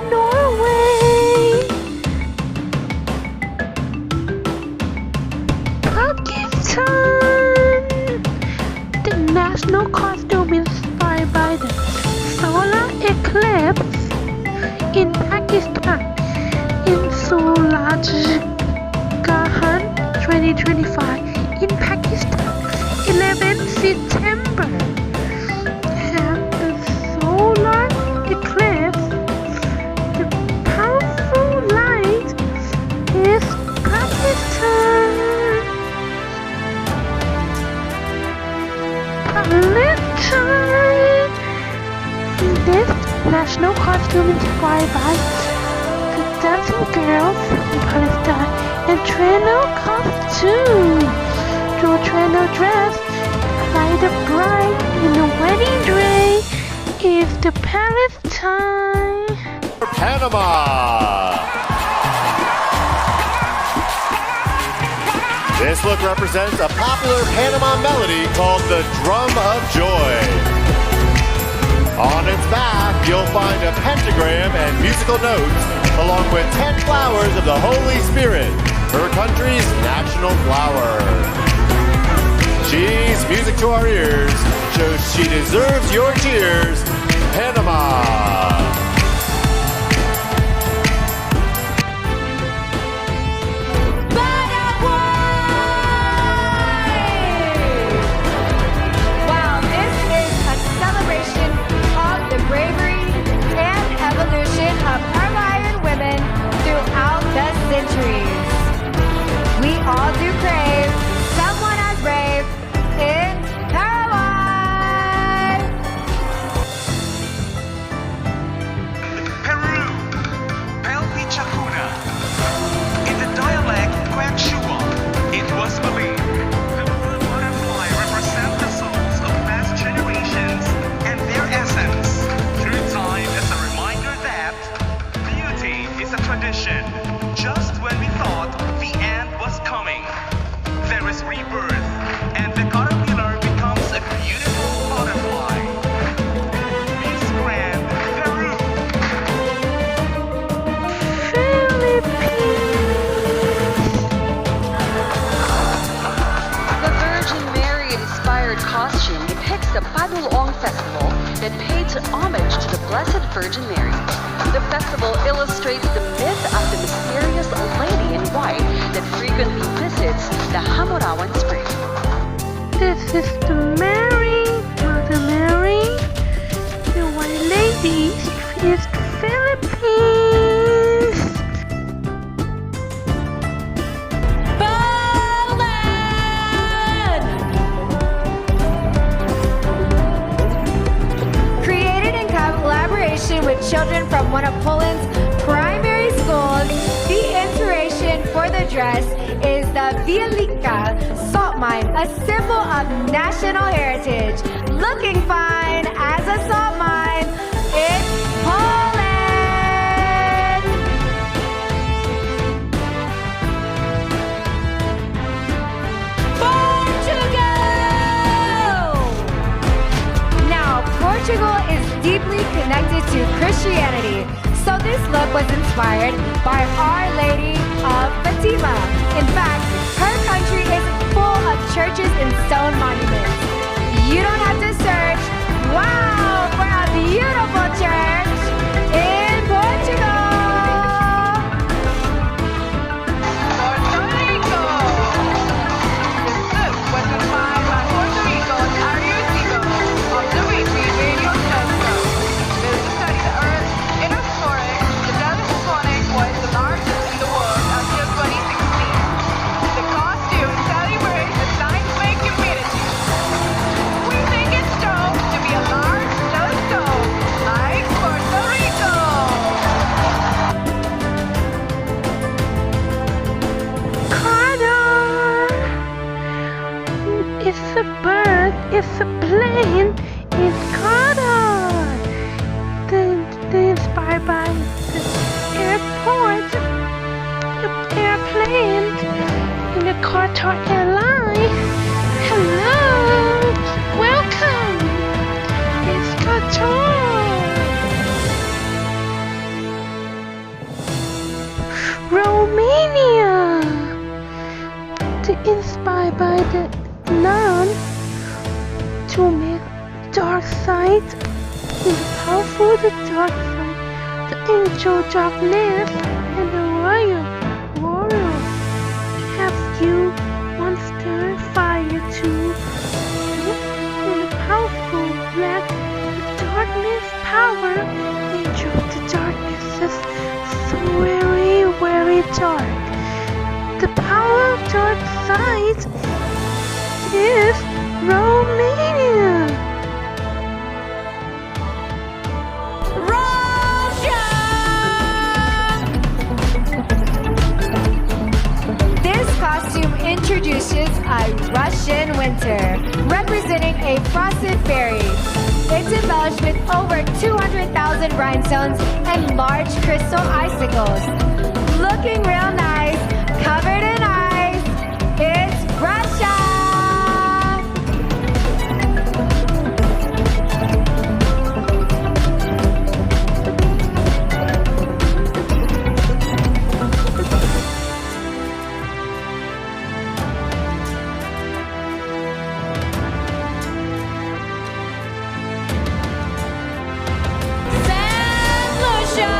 Norway. Pakistan, the national costume inspired by the solar eclipse in Pakistan in Suraj Gahan 2025 in Pakistan 11 September. And the solar eclipse, the powerful light is Pakistan. Palestine. This national costume inspired by the dancing girls in Palestine and trainer costume. To trainer dress by the bride in the wedding dress is the Palestine. Panama. This look represents a popular Panama melody called the Drum of Joy. On its back, you'll find a pentagram and musical notes, along with 10 flowers of the Holy Spirit, her country's national flower. She's music to our ears, shows she deserves your cheers. Panama. Centuries. We all do crave someone as brave in Paraguay. a Padulong festival that pays homage to the Blessed Virgin Mary. The festival illustrates the myth of the mysterious lady in white that frequently visits the Hamorawan spring. This is the Mary, Mother Mary. The white lady is the Philippines. Created in collaboration with children from one of Poland's primary schools, the inspiration for the dress is the Wielka salt mine, a symbol of national heritage. Looking fine as a salt mine, it's Poland! Portugal is deeply connected to Christianity, so this look was inspired by Our Lady of Fatima. In fact, her country is full of churches and stone monuments. You don't have to search, wow, for a beautiful church in Portugal! Puerto Rico! This look was inspired by Puerto Rico's Ariusico Observatory Radio Telescope. Built to study the Earth in a foreign, the telescopic was the largest in the world until 2016. The costume celebrates the science-making community. We think it's dope to be a large telescope like Puerto Rico. Carter! It's a bird, it's a plane, it's Carter! They're inspired by the airport, the airplane, and the Qatar airline. Hello! Welcome! It's Qatar! Romania! Inspired by the nun to make dark side, the powerful the dark side, the angel darkness, and the royal warrior. Have you monster fire too? And the powerful black, the darkness power, angel the darkness is so very, very dark. The power of dark side is Romania. Russia! This costume introduces a Russian winter, representing a frosted fairy. It's embellished with over 200,000 rhinestones and large crystal icicles. Looking real nice, covered in ice, it's Russia! Saint Lucia!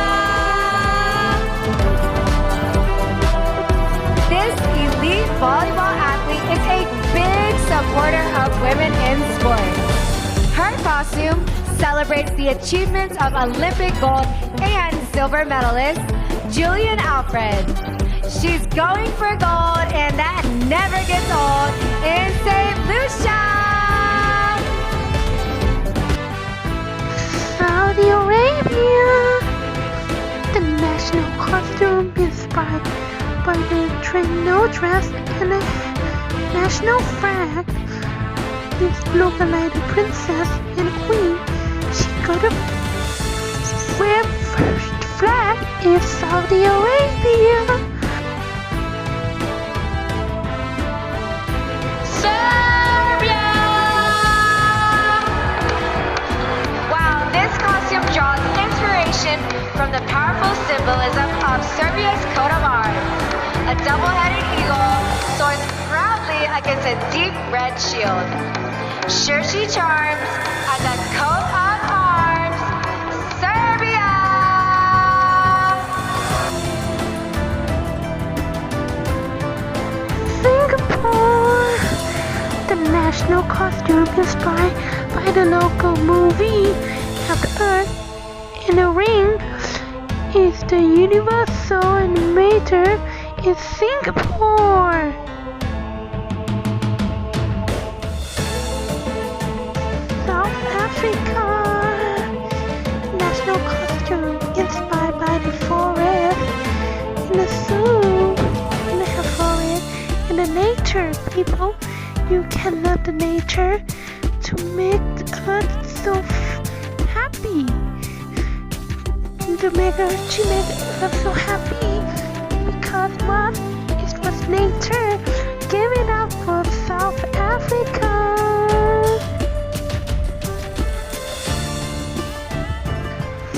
This elite volleyball athlete is a big supporter of women in sports. Her costume celebrates the achievements of Olympic gold and silver medalist Julian Alfred. She's going for gold and that never gets old in St. Lucia! Saudi Arabia. The national costume inspired by the traditional dress and the national flag. This look like the princess and queen. She got a first flag in Saudi Arabia. Serbia! Wow, this costume draws inspiration from the powerful symbolism of Serbia's coat of arms. A double-headed eagle soars proudly against a deep red shield. Sure she charms as a coat of arms, Serbia! Singapore. The national costume inspired by the local movie of the Earth in the Ring is the Universal Animator in Singapore. South Africa. National costume inspired by the forest in the zoo, in the forest, in the nature. People, you can love the nature to make the earth so happy. To make earth, she made us so happy because what? It was nature. Give it up for South Africa.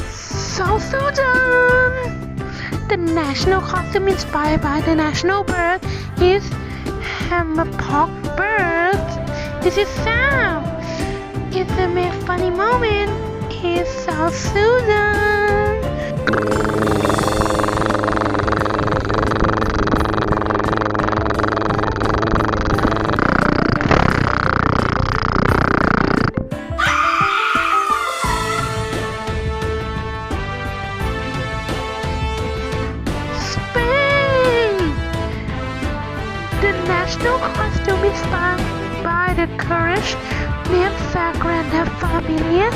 South Sudan. The national costume inspired by the national bird is hammerpock bird. This is Sam. It's a make funny moment in South Sudan. National costume inspired by the courage named Sagrada Familia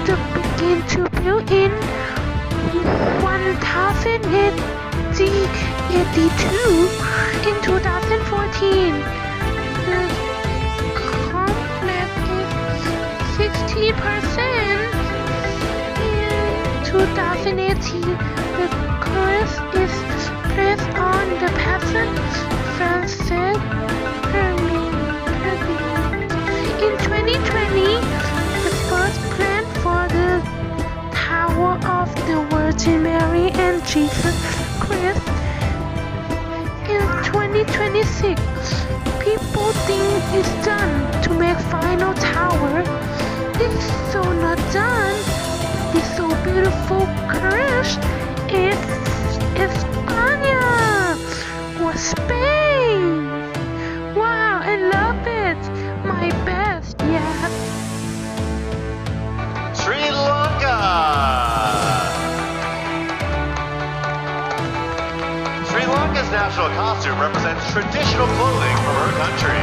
to begin to build in 1082 in 2014. The complex is 60% in 2018. The course is placed on the peasant Francis in 2020, the first plan for the Tower of the Virgin Mary and Jesus Christ. In 2026, people think it's done to make final tower. It's so not done. It's so beautiful. Courage is España or Spain. Wow, I love it. My best, yeah. Sri Lanka. Sri Lanka's national costume represents traditional clothing from her country.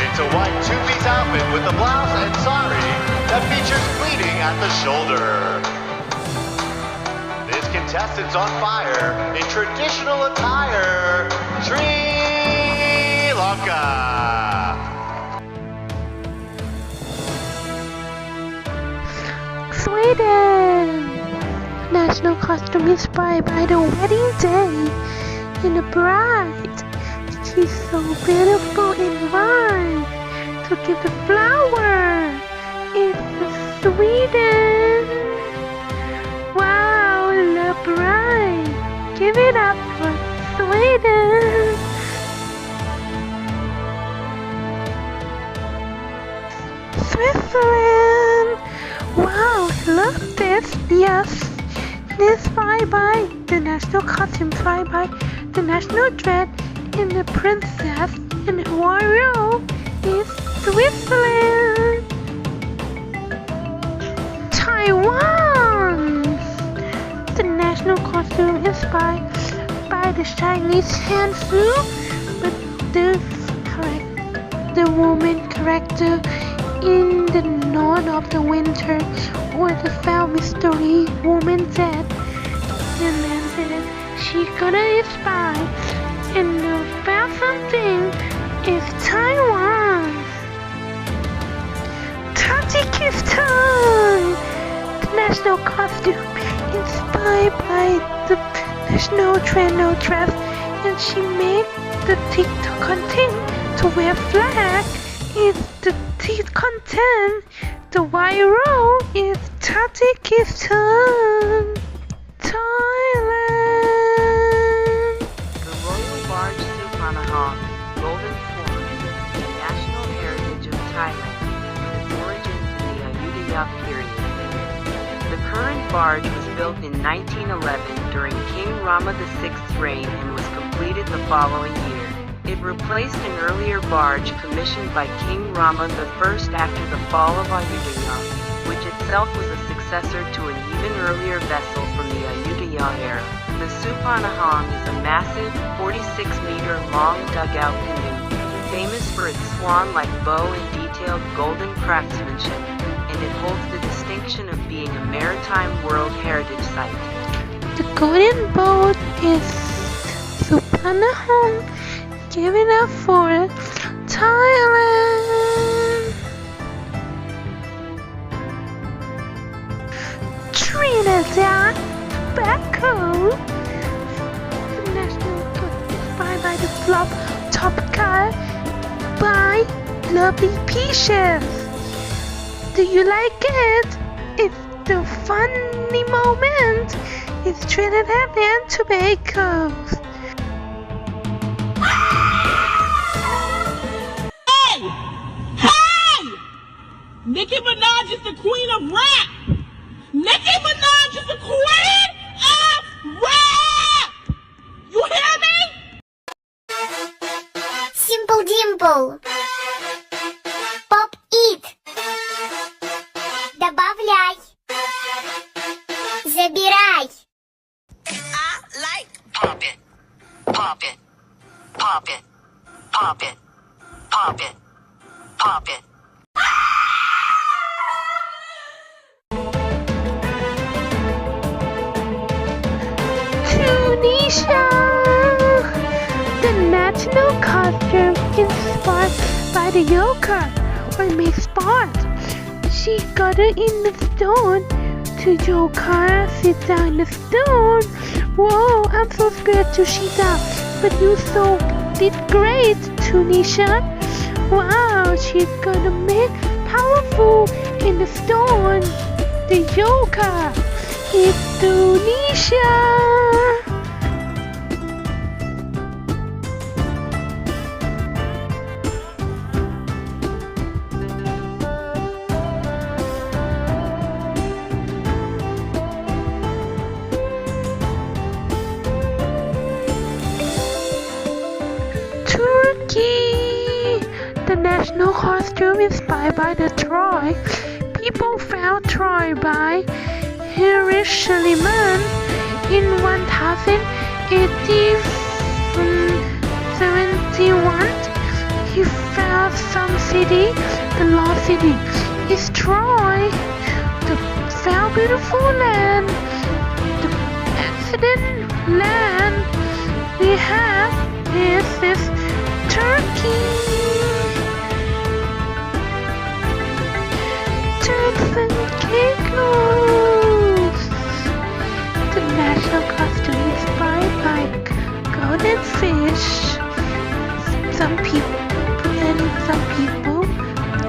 It's a white two-piece outfit with a blouse and sari that features pleating at the shoulder. This contestant's on fire in traditional attire. Sri Lanka. Sweden. National costume inspired by the wedding day in the bride. She's so beautiful in white to give the flower. It's Sweden. Wow, the bride. Give it up for Sweden. Switzerland. Wow, love this. Yes. Inspired by the national costume, inspired by the national dress in the princess and the warrior is Switzerland. Taiwan. The national costume inspired by the Chinese hand flute, but the woman character in the north of the winter, or the family story, woman dead, the man said she gonna inspire, and the fashion thing is Taiwan. Tajikistan. The national costume inspired by the national traditional dress, and she made the TikTok content to wear flag. Is the teeth content. The viral is Tajikistan. Thailand. The Royal Barge Supanaha rolled Ayutthaya period. The current barge was built in 1911 during King Rama VI's reign and was completed the following year. It replaced an earlier barge commissioned by King Rama I after the fall of Ayutthaya, which itself was a successor to an even earlier vessel from the Ayutthaya era. The Supanahong is a massive, 46-meter-long dugout canoe, famous for its swan-like bow and detailed golden craftsmanship, and it holds the distinction of being a maritime World Heritage Site. The golden boat is Supanahong. Give it up for Thailand. Trinidad Tobacco. The national good inspired by the flop top car by lovely peaches. Do you like it? It's the funny moment. It's Trinidad and Tobago. Nicki Minaj is the queen of rap! Nicki Minaj is the queen of rap! You hear me? Simple Dimple. Pop It. Добавляй. Забирай. I like pop it, pop it, pop it, pop it, pop it, pop it. Tunisia! The national costume inspired by the yoga or makes sport. She got her in the stone to yoga, sit down in the stone. Whoa, I'm so scared to Shida, but you so did great, Tunisia. Wow, she's gonna make powerful in the stone. The yoga is Tunisia. Turkey! The national costume inspired by the Troy. People found Troy by Schliemann in 1071. He found some city, the lost city is Troy, the found beautiful land, the accident land we have is Turkey. Turks and Caicos. The national costume inspired by golden fish. Some people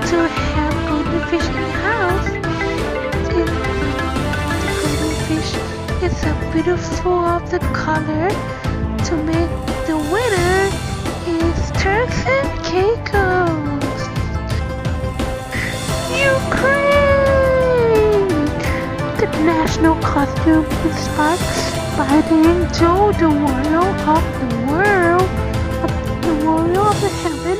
to have golden fish in the house. The golden fish is so beautiful of the color. To make the winner is Turks and Caicos. Ukraine! The national costume inspired by the angel, the warrior of the world, the warrior of the heaven,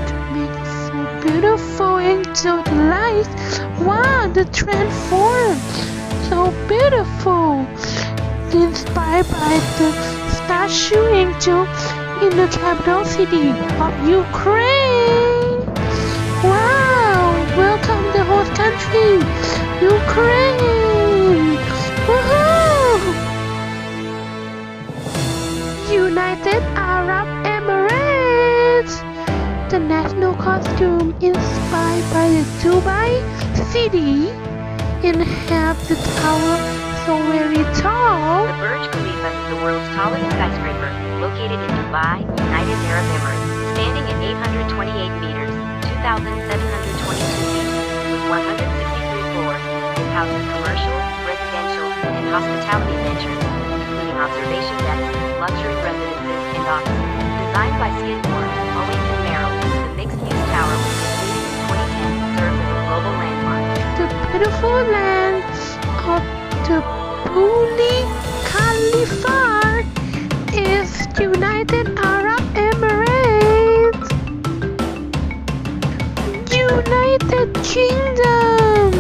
to make it so beautiful angel the light. Wow, the transform, so beautiful. Inspired by the statue angel in the capital city of Ukraine. Wow! Welcome the host country, Ukraine! Woohoo! United Arab Emirates! The national costume inspired by the Dubai city and have the tower so very tall. The Burj Khalifa is the world's tallest skyscraper, located in Dubai, United Arab Emirates, standing at 828 meters, 2,722 feet, with 163 floors. It houses commercial, residential, and hospitality ventures, including observation decks, luxury residences, and offices. Designed by Skidmore, Owings and Merrill, the mixed-use tower was completed in 2010 serves as a global landmark. The beautiful land of the Burj Khalifa is United Arab Emirates. United Kingdom.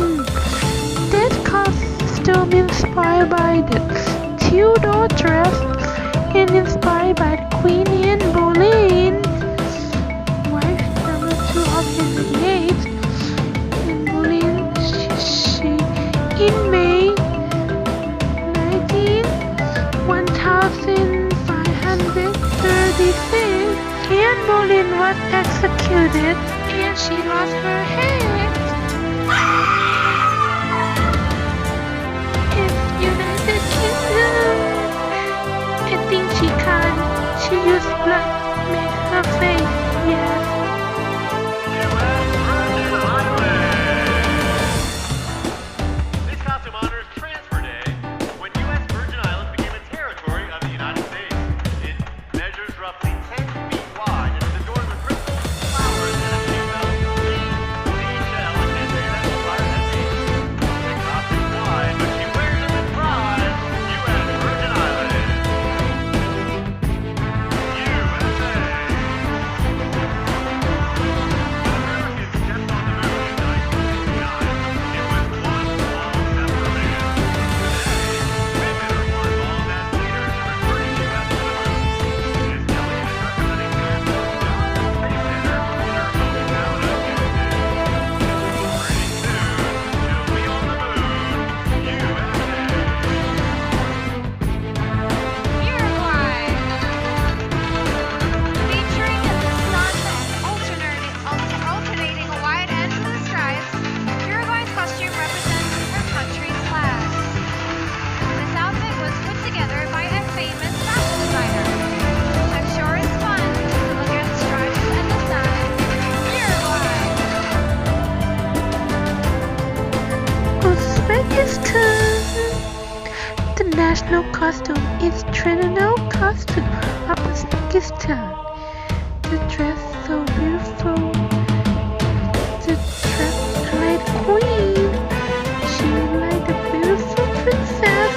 That costume inspired by the Tudor dress and inspired by the Queen Anne Boleyn, wife number 2 of Henry VIII. And Boleyn, she in May 1536, Anne Boleyn was executed and she lost her head. It's United Kingdom. I think she used blood to make her face, yes. This costume honors Transfer Day, when U.S. Virgin Islands became a territory of the United States. It measures roughly 10 feet wide and is adorned with crystals, flowers, and a seatbelt. Seashell, I can't say that prior to that date. The costume's wide, but she wears them with pride. U.S. Virgin Islands. USA. The national costume is traditional costume of Uzbekistan. The dress so beautiful. The dress like queen. She like a beautiful princess.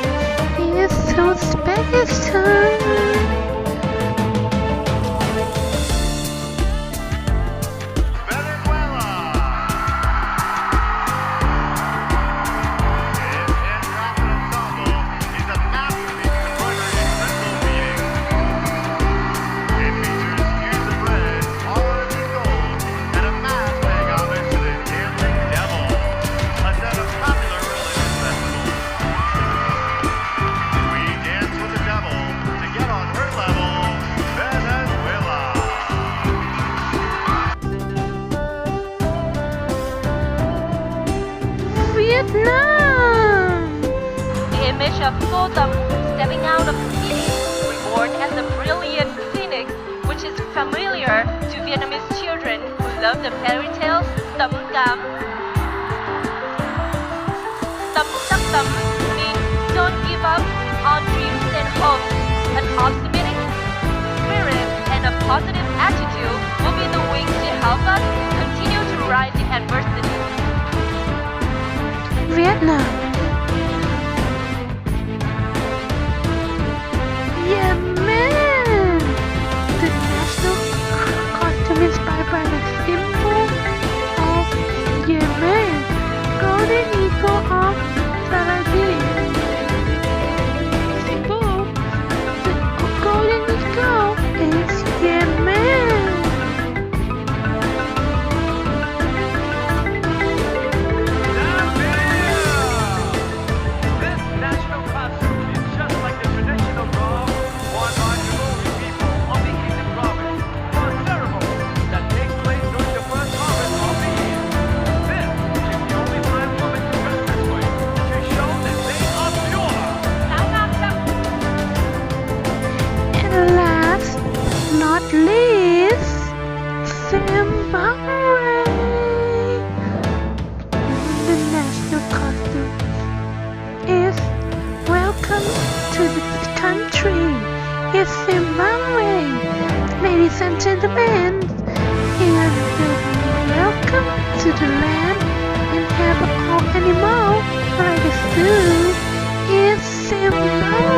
Is so Uzbekistan. Vietnam! The image of Sodom stepping out of the city, reborn as a brilliant phoenix, which is familiar to Vietnamese children who love the fairy tales Tâm Cam. Tâm Sắc Tâm means don't give up on dreams and hopes. An optimistic spirit and a positive attitude will be the wings to help us continue to rise in adversity. Vietnam. Yemen. The national costume inspired by the symbol of Yemen, golden eagle of Saladin. Symbol, the golden eagle is Yemen. Not least, Zimbabwe. The national costume is welcome to the country. It's Zimbabwe. Ladies and gentlemen, and welcome to the land and have a animal, like a food, is symbolic.